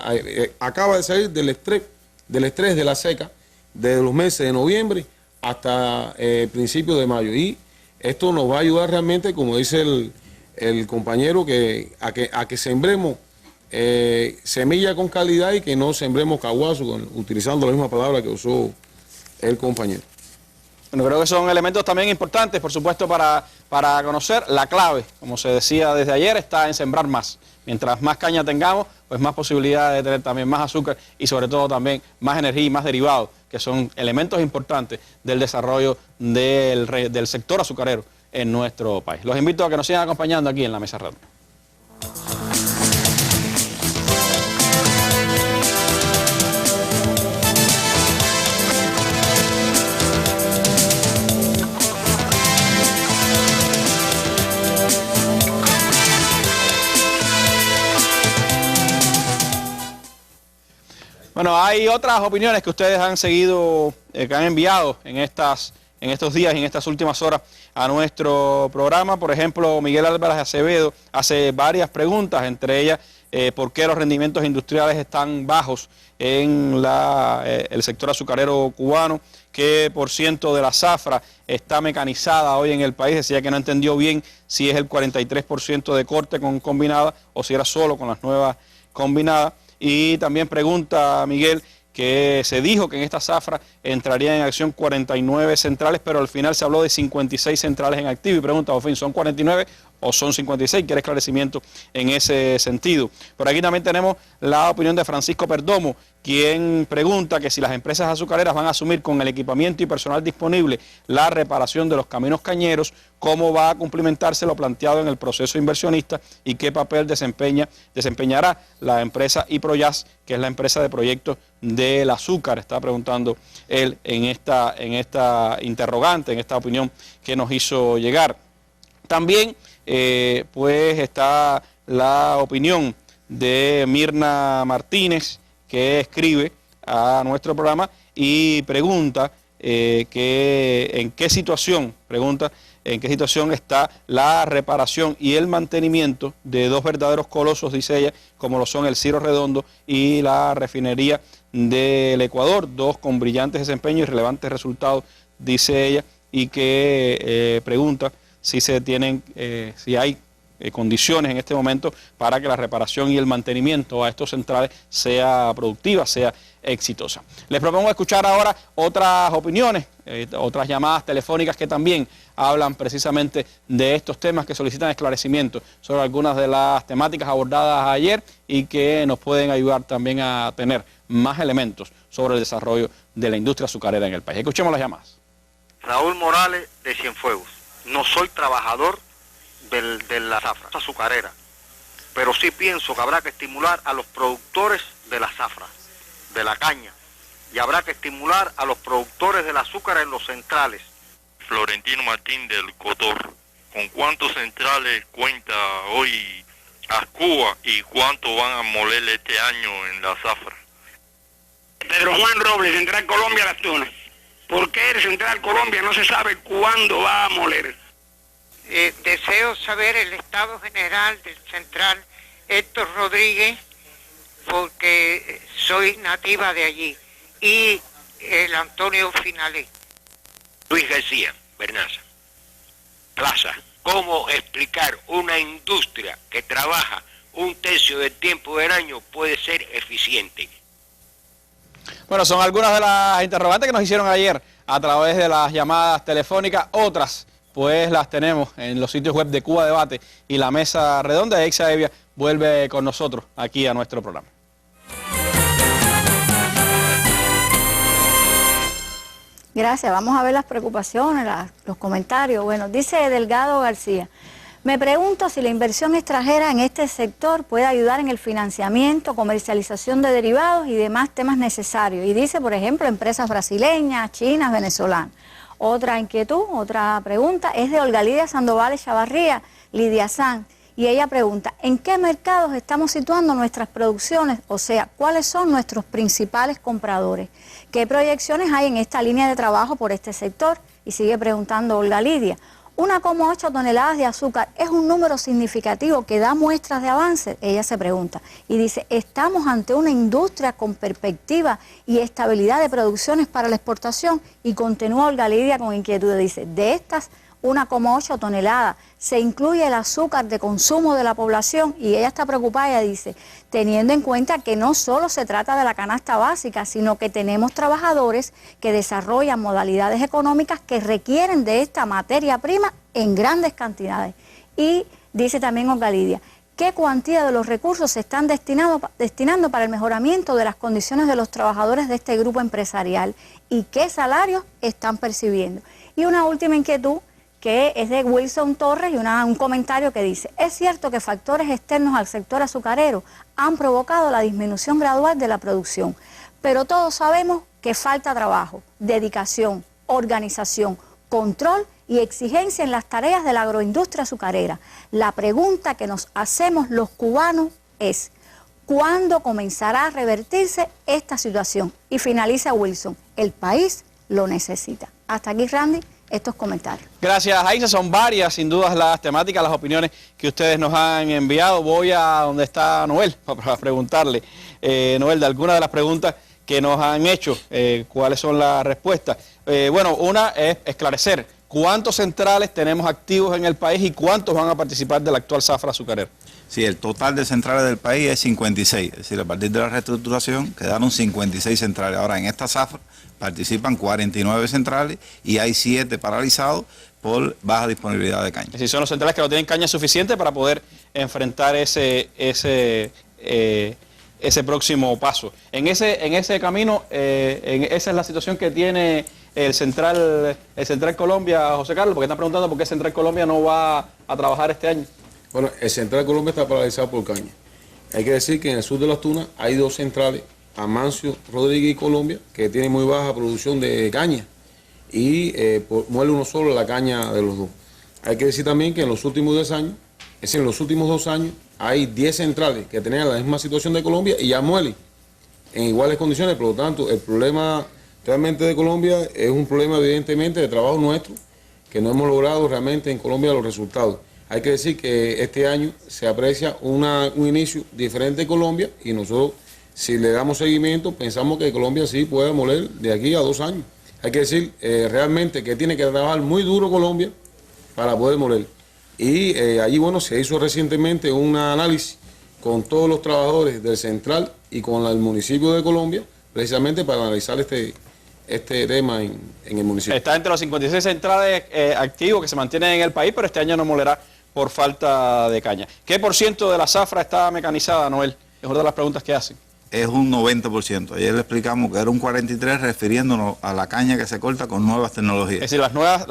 acaba de salir del estrés de la seca desde los meses de noviembre hasta principios de mayo. Y esto nos va a ayudar realmente, como dice el compañero, a que sembremos semilla con calidad y que no sembremos caguazo, utilizando la misma palabra que usó el compañero. Bueno, creo que son elementos también importantes, por supuesto, para conocer. La clave, como se decía desde ayer, está en sembrar más. Mientras más caña tengamos, pues más posibilidad de tener también más azúcar y sobre todo también más energía y más derivados, que son elementos importantes del desarrollo del sector azucarero en nuestro país. Los invito a que nos sigan acompañando aquí en la Mesa Redonda. Bueno, hay otras opiniones que ustedes han seguido, que han enviado en estos días y en estas últimas horas a nuestro programa. Por ejemplo, Miguel Álvarez Acevedo hace varias preguntas, entre ellas por qué los rendimientos industriales están bajos en el sector azucarero cubano, qué por ciento de la zafra está mecanizada hoy en el país. Decía que no entendió bien si es el 43% de corte con combinada o si era solo con las nuevas combinadas. Y también pregunta Miguel que se dijo que en esta zafra entrarían en acción 49 centrales, pero al final se habló de 56 centrales en activo. Y pregunta, Ofin, ¿son 49 o son 56? Quiere esclarecimiento en ese sentido. Por aquí también tenemos la opinión de Francisco Perdomo, quien pregunta que si las empresas azucareras van a asumir con el equipamiento y personal disponible la reparación de los caminos cañeros, cómo va a cumplimentarse lo planteado en el proceso inversionista y qué papel desempeñará la empresa Iproyas, que es la empresa de proyectos del azúcar. Está preguntando él en esta interrogante, en esta opinión que nos hizo llegar. También pues está la opinión de Mirna Martínez, que escribe a nuestro programa y pregunta en qué situación está la reparación y el mantenimiento de dos verdaderos colosos, dice ella, como lo son el Ciro Redondo y la refinería del Ecuador, dos con brillantes desempeños y relevantes resultados, dice ella, y que pregunta si si hay condiciones en este momento para que la reparación y el mantenimiento a estos centrales sea productiva, sea exitosa. Les propongo escuchar ahora otras opiniones, otras llamadas telefónicas que también hablan precisamente de estos temas, que solicitan esclarecimiento sobre algunas de las temáticas abordadas ayer y que nos pueden ayudar también a tener más elementos sobre el desarrollo de la industria azucarera en el país. Escuchemos las llamadas. Raúl Morales, de Cienfuegos. No soy trabajador de la zafra azucarera, pero sí pienso que habrá que estimular a los productores de la zafra, de la caña, y habrá que estimular a los productores del azúcar en los centrales. Florentino Martín del Cotor. ¿Con cuántos centrales cuenta hoy Azcúa y cuánto van a moler este año en la zafra? Pedro Juan Robles, Central Colombia, Las Tunas. ¿Por qué el Central Colombia no se sabe cuándo va a moler? Deseo saber el estado general del Central Héctor Rodríguez, porque soy nativa de allí, y el Antonio Finalé. Luis García, Bernaza. Plaza, ¿cómo explicar una industria que trabaja un tercio del tiempo del año puede ser eficiente? Bueno, son algunas de las interrogantes que nos hicieron ayer a través de las llamadas telefónicas. Otras, pues las tenemos en los sitios web de Cuba Debate y la Mesa Redonda. Eixa Evia vuelve con nosotros aquí a nuestro programa. Gracias. Vamos a ver las preocupaciones, los comentarios. Bueno, dice Delgado García: me pregunto si la inversión extranjera en este sector puede ayudar en el financiamiento, comercialización de derivados y demás temas necesarios. Y dice, por ejemplo, empresas brasileñas, chinas, venezolanas. Otra inquietud, otra pregunta es de Olga Lidia Sandoval Chavarría, Lidia San. Y ella pregunta, ¿en qué mercados estamos situando nuestras producciones? O sea, ¿cuáles son nuestros principales compradores? ¿Qué proyecciones hay en esta línea de trabajo por este sector? Y sigue preguntando Olga Lidia. 1,8 toneladas de azúcar es un número significativo que da muestras de avance, ella se pregunta. Y dice, ¿estamos ante una industria con perspectiva y estabilidad de producciones para la exportación? Y continúa Olga Lidia con inquietud, dice, de estas 1,8 toneladas, se incluye el azúcar de consumo de la población, y ella está preocupada, ella dice, teniendo en cuenta que no solo se trata de la canasta básica, sino que tenemos trabajadores que desarrollan modalidades económicas que requieren de esta materia prima en grandes cantidades. Y dice también Olga Lidia, ¿qué cuantía de los recursos se están destinando para el mejoramiento de las condiciones de los trabajadores de este grupo empresarial y qué salarios están percibiendo? Y una última inquietud, que es de Wilson Torres, y un comentario que dice, es cierto que factores externos al sector azucarero han provocado la disminución gradual de la producción, pero todos sabemos que falta trabajo, dedicación, organización, control y exigencia en las tareas de la agroindustria azucarera. La pregunta que nos hacemos los cubanos es, ¿cuándo comenzará a revertirse esta situación? Y finaliza Wilson, el país lo necesita. Hasta aquí, Randy, estos comentarios. Gracias, Eixa. Son varias, sin dudas, las temáticas, las opiniones que ustedes nos han enviado. Voy a donde está Noel para preguntarle, Noel, de algunas de las preguntas que nos han hecho, cuáles son las respuestas. Bueno, una es esclarecer cuántos centrales tenemos activos en el país y cuántos van a participar de la actual zafra azucarera. Sí, el total de centrales del país es 56, es decir, a partir de la reestructuración quedaron 56 centrales. Ahora, en esta zafra participan 49 centrales y hay 7 paralizados por baja disponibilidad de caña. Es decir, son los centrales que no tienen caña suficiente para poder enfrentar ese próximo paso. En ese camino, esa es la situación que tiene el Central Colombia, José Carlos, porque están preguntando por qué Central Colombia no va a trabajar este año. Bueno, el Central Colombia está paralizado por caña. Hay que decir que en el sur de Las Tunas hay 2 centrales, Amancio Rodríguez y Colombia, que tienen muy baja producción de caña y muele uno solo la caña de los dos. Hay que decir también que en los últimos 10 años, es decir, en los últimos 2 años, hay 10 centrales que tenían la misma situación de Colombia y ya muelen en iguales condiciones. Por lo tanto, el problema realmente de Colombia es un problema evidentemente de trabajo nuestro, que no hemos logrado realmente en Colombia los resultados. Hay que decir que este año se aprecia un inicio diferente en Colombia y nosotros, si le damos seguimiento, pensamos que Colombia sí puede moler de aquí a 2 años. Hay que decir realmente que tiene que trabajar muy duro Colombia para poder moler. Y allí, bueno, se hizo recientemente un análisis con todos los trabajadores del Central y con el municipio de Colombia, precisamente para analizar este tema en el municipio. Está entre los 56 centrales activos que se mantienen en el país, pero este año no molerá por falta de caña. ¿Qué por ciento de la zafra está mecanizada, Noel? Es una de las preguntas que hacen. Es un 90%. Ayer le explicamos que era un 43% refiriéndonos a la caña que se corta con nuevas tecnologías. Es decir, las nuevas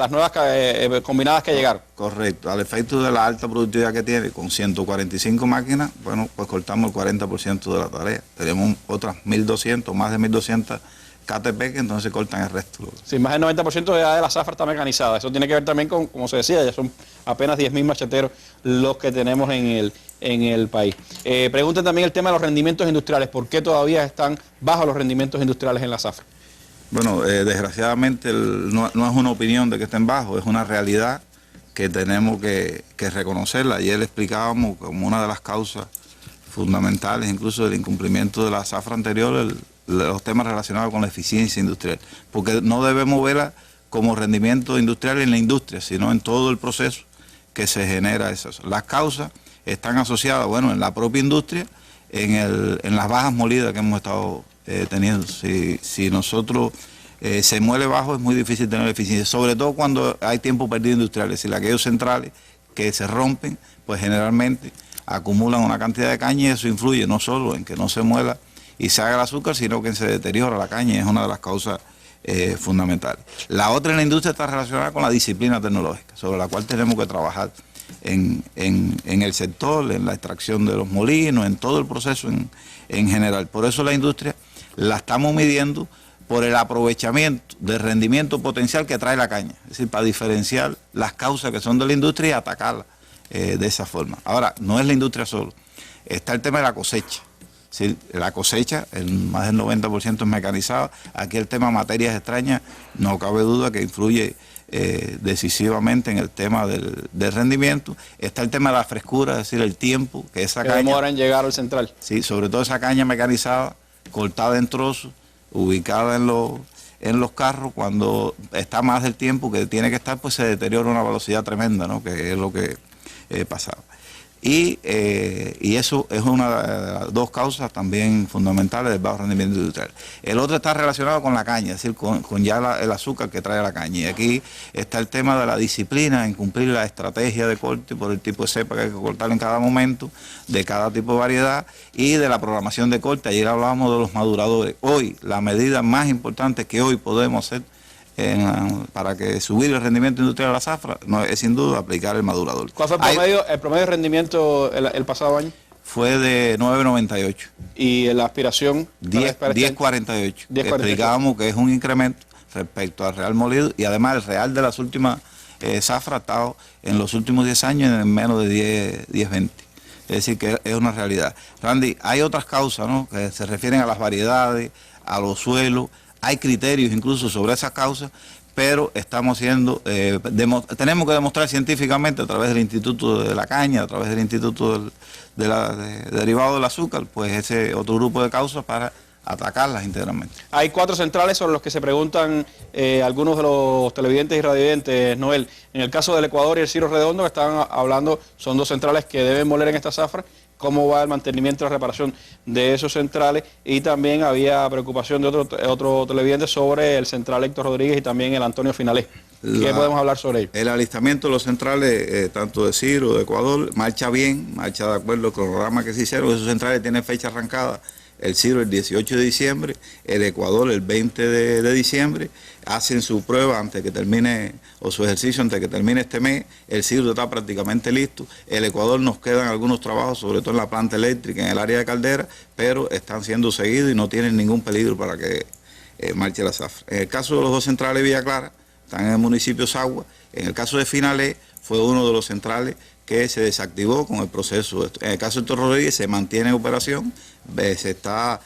combinadas que llegaron. Correcto. Al efecto de la alta productividad que tiene, con 145 máquinas, bueno, pues cortamos el 40% de la tarea. Tenemos otras 1.200, más de 1.200 KTP que entonces cortan el resto. Sí, más del 90% de la zafra está mecanizada. Eso tiene que ver también con, como se decía, ya son apenas 10.000 macheteros los que tenemos en en el país. Preguntan también el tema de los rendimientos industriales. ¿Por qué todavía están bajos los rendimientos industriales en la zafra? Bueno, desgraciadamente no es una opinión de que estén bajos, es una realidad que tenemos que reconocerla. Ayer le explicábamos como una de las causas fundamentales, incluso del incumplimiento de la zafra anterior, los temas relacionados con la eficiencia industrial, porque no debemos verla como rendimiento industrial en la industria, sino en todo el proceso que se genera eso. Las causas están asociadas, bueno, en la propia industria, en las bajas molidas que hemos estado teniendo. Si nosotros se muele bajo, es muy difícil tener eficiencia, sobre todo cuando hay tiempo perdido industrial, es decir, aquellos centrales que se rompen, pues generalmente acumulan una cantidad de caña y eso influye no solo en que no se muela y se haga el azúcar, sino que se deteriora la caña, y es una de las causas fundamentales. La otra en la industria está relacionada con la disciplina tecnológica, sobre la cual tenemos que trabajar en el sector, en la extracción de los molinos, en todo el proceso en general. Por eso la industria la estamos midiendo por el aprovechamiento del rendimiento potencial que trae la caña, es decir, para diferenciar las causas que son de la industria y atacarlas de esa forma. Ahora, no es la industria solo, está el tema de la cosecha. Sí, la cosecha, más del 90% es mecanizada. Aquí el tema de materias extrañas, no cabe duda que influye decisivamente en el tema del rendimiento. Está el tema de la frescura, es decir, el tiempo que esa caña demora en llegar al central. Sí, sobre todo esa caña mecanizada, cortada en trozos, ubicada en los carros, cuando está más del tiempo que tiene que estar, pues se deteriora a una velocidad tremenda, ¿no? Que es lo que pasaba. Y eso es una de las dos causas también fundamentales del bajo rendimiento industrial. El otro está relacionado con la caña, es decir, con ya el azúcar que trae la caña. Y aquí está el tema de la disciplina en cumplir la estrategia de corte por el tipo de cepa que hay que cortar en cada momento, de cada tipo de variedad, y de la programación de corte. Ayer hablábamos de los maduradores. Hoy, la medida más importante que hoy podemos hacer para que subir el rendimiento industrial de la zafra es sin duda aplicar el madurador. ¿Cuál fue el promedio de rendimiento el pasado año? Fue de 9.98. ¿Y la aspiración? 10.48. Explicábamos que es un incremento respecto al real molido, y además el real de las últimas zafras ha estado en los últimos 10 años en menos de 10.20. Es decir, que es una realidad. Randy, hay otras causas, ¿no?, que se refieren a las variedades, a los suelos. Hay criterios incluso sobre esas causas, pero estamos haciendo, tenemos que demostrar científicamente a través del Instituto de la Caña, a través del Instituto de derivado del azúcar, pues ese otro grupo de causas para atacarlas integralmente. Hay 4 centrales sobre los que se preguntan algunos de los televidentes y radiovidentes, Noel. En el caso del Ecuador y el Ciro Redondo, que estaban hablando, son 2 centrales que deben moler en esta zafra. ¿Cómo va el mantenimiento y la reparación de esos centrales? Y también había preocupación de otro televidente sobre el central Héctor Rodríguez y también el Antonio Finalé. ¿Qué podemos hablar sobre ello? El alistamiento de los centrales, tanto de Ciro, de Ecuador, marcha bien, marcha de acuerdo al cronograma que se hicieron. Esos centrales tienen fecha arrancada. El Ciro el 18 de diciembre, el Ecuador el 20 de diciembre, hacen su prueba antes que termine, o su ejercicio antes que termine este mes. El Ciro está prácticamente listo. El Ecuador nos quedan algunos trabajos, sobre todo en la planta eléctrica, en el área de Caldera, pero están siendo seguidos y no tienen ningún peligro para que marche la zafra. En el caso de los 2 centrales de Villa Clara, están en el municipio de Sagua. En el caso de Finalé, fue uno de los centrales que se desactivó con el proceso. En el caso de Héctor Rodríguez se mantiene en operación, se está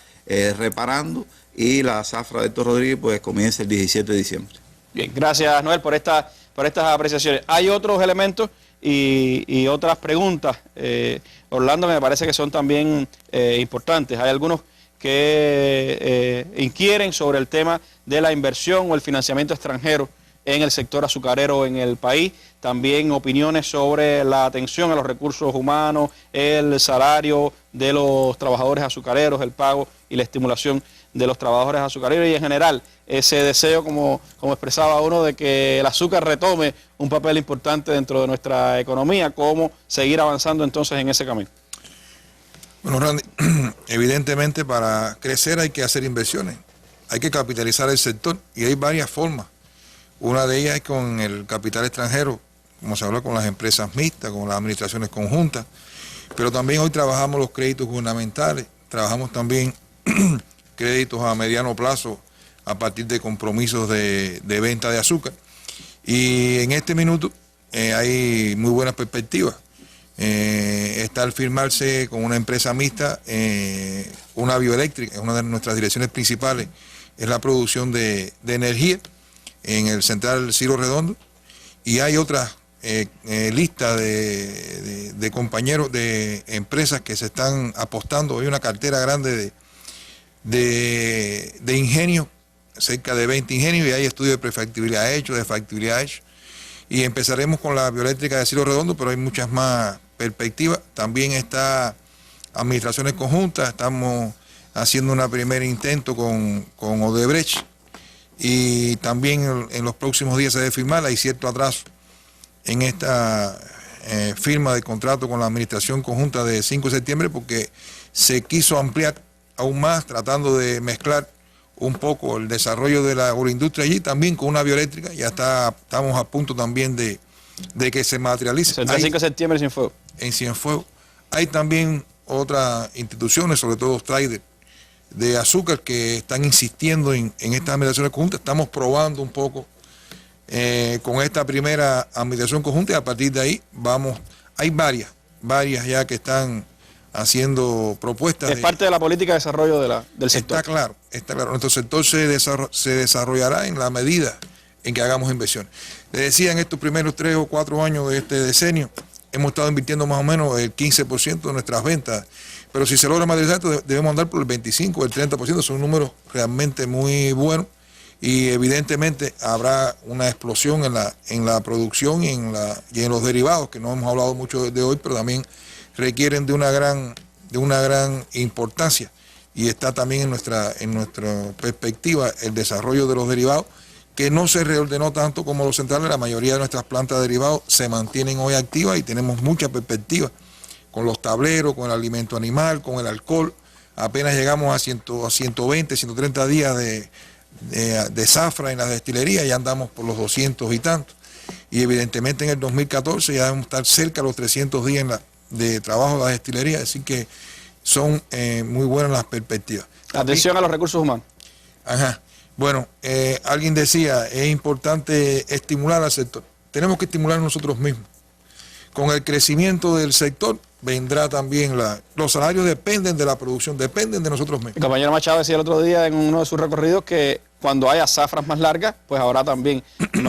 reparando, y la zafra de Héctor Rodríguez pues comienza el 17 de diciembre. Bien, gracias Noel por estas apreciaciones. Hay otros elementos y otras preguntas, Orlando, me parece que son también importantes. Hay algunos que inquieren sobre el tema de la inversión o el financiamiento extranjero en el sector azucarero en el país. También opiniones sobre la atención a los recursos humanos, el salario de los trabajadores azucareros, el pago y la estimulación de los trabajadores azucareros, y en general ese deseo, como expresaba uno, de que el azúcar retome un papel importante dentro de nuestra economía. ¿Cómo seguir avanzando entonces en ese camino? Bueno, Randy, evidentemente para crecer hay que hacer inversiones, hay que capitalizar el sector, y hay varias formas. Una de ellas es con el capital extranjero, como se habla con las empresas mixtas, con las administraciones conjuntas, pero también hoy trabajamos los créditos gubernamentales, trabajamos también créditos a mediano plazo a partir de compromisos de venta de azúcar. Y en este minuto hay muy buenas perspectivas. Está al firmarse con una empresa mixta, una bioeléctrica, una de nuestras direcciones principales es la producción de energía en el Central Ciro Redondo, y hay otras listas de compañeros, de empresas que se están apostando. Hay una cartera grande de ingenios, cerca de 20 ingenios, y hay estudios de prefactibilidad hechos, de factibilidad hechos, y empezaremos con la bioeléctrica de Ciro Redondo, pero hay muchas más perspectivas. También está administraciones conjuntas, estamos haciendo un primer intento con Odebrecht, y también en los próximos días se debe firmar. Hay cierto atraso en esta firma de contrato con la administración conjunta de 5 de septiembre porque se quiso ampliar aún más, tratando de mezclar un poco el desarrollo de la agroindustria allí también con una bioeléctrica. Ya estamos a punto también de que se materialice. El 5 de septiembre en Cienfuegos. En Cienfuegos. Hay también otras instituciones, sobre todo traders de azúcar, que están insistiendo en estas administraciones conjuntas. Estamos probando un poco con esta primera administración conjunta, y a partir de ahí hay varias ya que están haciendo propuestas. Es parte de la política de desarrollo del sector. Está claro. Nuestro sector se desarrollará en la medida en que hagamos inversiones. Les decía, en estos primeros 3 o 4 años de este decenio, hemos estado invirtiendo más o menos el 15% de nuestras ventas, pero si se logra materializar, debemos andar por el 25 o el 30%, son números realmente muy buenos, y evidentemente habrá una explosión en la producción y en los derivados, que no hemos hablado mucho de hoy, pero también requieren de una gran importancia, y está también en nuestra perspectiva el desarrollo de los derivados, que no se reordenó tanto como los centrales. La mayoría de nuestras plantas de derivados se mantienen hoy activas y tenemos mucha perspectiva con los tableros, con el alimento animal, con el alcohol. Apenas llegamos a 120, 130 días de zafra en la destilería, ya andamos por los 200 y tantos. Y evidentemente en el 2014 ya debemos estar cerca de los 300 días de trabajo de la destilería, así que son muy buenas las perspectivas. Atención a los recursos humanos. Ajá. Bueno, alguien decía, es importante estimular al sector. Tenemos que estimular nosotros mismos. Con el crecimiento del sector vendrá también los salarios dependen de la producción, dependen de nosotros mismos. El compañero Machado decía el otro día en uno de sus recorridos que cuando haya zafras más largas, pues habrá también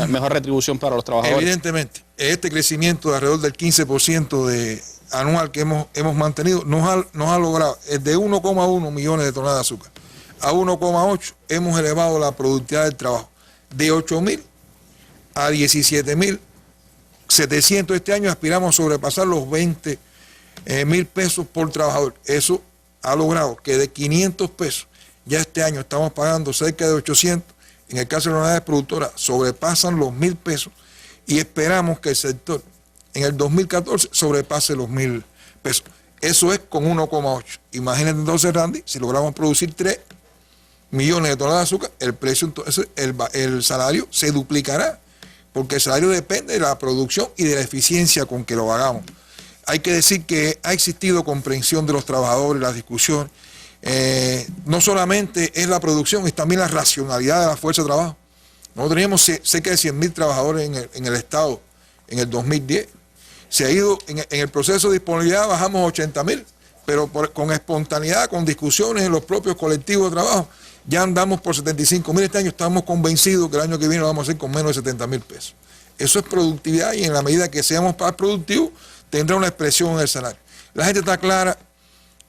mejor retribución para los trabajadores. Evidentemente, este crecimiento de alrededor del 15% anual que hemos mantenido nos ha logrado de 1,1 millones de toneladas de azúcar a 1,8, hemos elevado la productividad del trabajo de 8.000 a 17.700. Este año aspiramos a sobrepasar los 20.000 pesos por trabajador. Eso ha logrado que de 500 pesos, ya este año estamos pagando cerca de 800. En el caso de las unidades productoras sobrepasan los 1.000 pesos, y esperamos que el sector en el 2014 sobrepase los 1.000 pesos. Eso es con 1,8. Imagínense entonces, Randy, si logramos producir 3 millones de toneladas de azúcar, el precio, entonces el salario se duplicará, porque el salario depende de la producción y de la eficiencia con que lo hagamos. Hay que decir que ha existido comprensión de los trabajadores, la discusión. No solamente es la producción, es también la racionalidad de la fuerza de trabajo. Nosotros teníamos cerca de 100.000 trabajadores en el Estado en el 2010. Se ha ido, en el proceso de disponibilidad bajamos 80.000, pero con espontaneidad, con discusiones en los propios colectivos de trabajo, ya andamos por 75.000 este año. Estamos convencidos que el año que viene lo vamos a hacer con menos de 70.000 pesos. Eso es productividad, y en la medida que seamos más productivos, tendrá una expresión en el salario. La gente está clara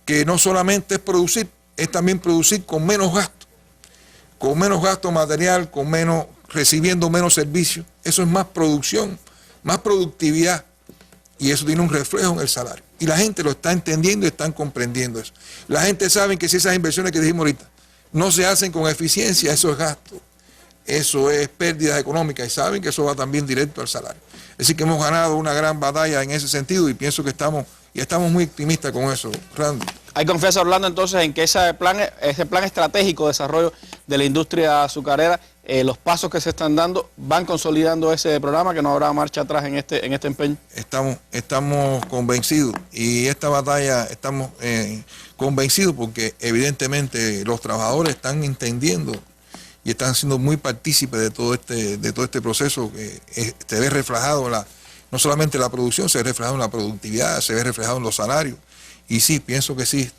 que no solamente es producir, es también producir con menos gasto material, recibiendo menos servicios. Eso es más producción, más productividad, y eso tiene un reflejo en el salario. Y la gente lo está entendiendo y están comprendiendo eso. La gente sabe que si esas inversiones que dijimos ahorita no se hacen con eficiencia, eso es gasto, eso es pérdida económica, y saben que eso va también directo al salario. Así que hemos ganado una gran batalla en ese sentido, y pienso que estamos muy optimistas con eso, Randy. Hay confianza, Orlando, entonces, en que ese plan estratégico de desarrollo de la industria azucarera, los pasos que se están dando van consolidando ese programa, que no habrá marcha atrás en este empeño. Estamos convencidos, y esta batalla estamos convencidos porque evidentemente los trabajadores están entendiendo y están siendo muy partícipes de todo este proceso, que se ve reflejado no solamente la producción, se ve reflejado en la productividad, se ve reflejado en los salarios. Y sí, pienso que sí,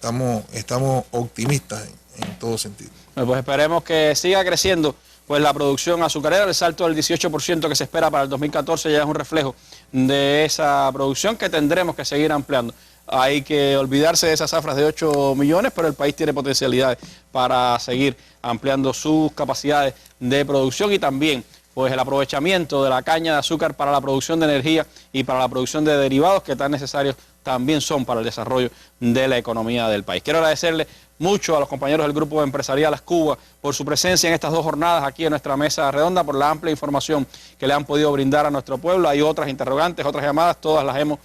estamos optimistas en todo sentido. Pues esperemos que siga creciendo pues la producción azucarera. El salto del 18% que se espera para el 2014 ya es un reflejo de esa producción que tendremos que seguir ampliando. Hay que olvidarse de esas zafras de 8 millones, pero el país tiene potencialidades para seguir ampliando sus capacidades de producción y también pues el aprovechamiento de la caña de azúcar para la producción de energía y para la producción de derivados que tan necesarios también son para el desarrollo de la economía del país. Quiero agradecerle mucho a los compañeros del Grupo Empresarial Ascuba por su presencia en estas 2 jornadas aquí en nuestra mesa redonda, por la amplia información que le han podido brindar a nuestro pueblo. Hay otras interrogantes, otras llamadas, todas las hemos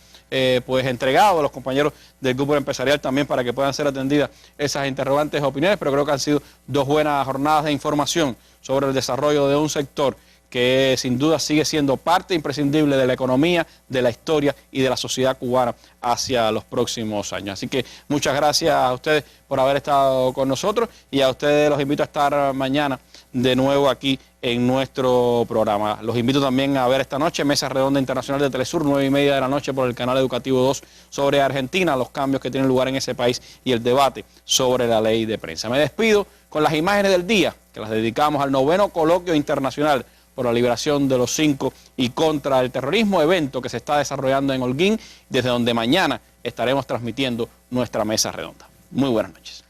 pues entregado a los compañeros del Grupo Empresarial también para que puedan ser atendidas esas interrogantes e opiniones, pero creo que han sido 2 buenas jornadas de información sobre el desarrollo de un sector que sin duda sigue siendo parte imprescindible de la economía, de la historia y de la sociedad cubana hacia los próximos años. Así que muchas gracias a ustedes por haber estado con nosotros y a ustedes los invito a estar mañana de nuevo aquí en nuestro programa. Los invito también a ver esta noche Mesa Redonda Internacional de Telesur, 9:30 de la noche por el canal Educativo 2 sobre Argentina, los cambios que tienen lugar en ese país y el debate sobre la ley de prensa. Me despido con las imágenes del día que las dedicamos al 9º Coloquio Internacional por la liberación de los 5 y contra el terrorismo, evento que se está desarrollando en Holguín, desde donde mañana estaremos transmitiendo nuestra mesa redonda. Muy buenas noches.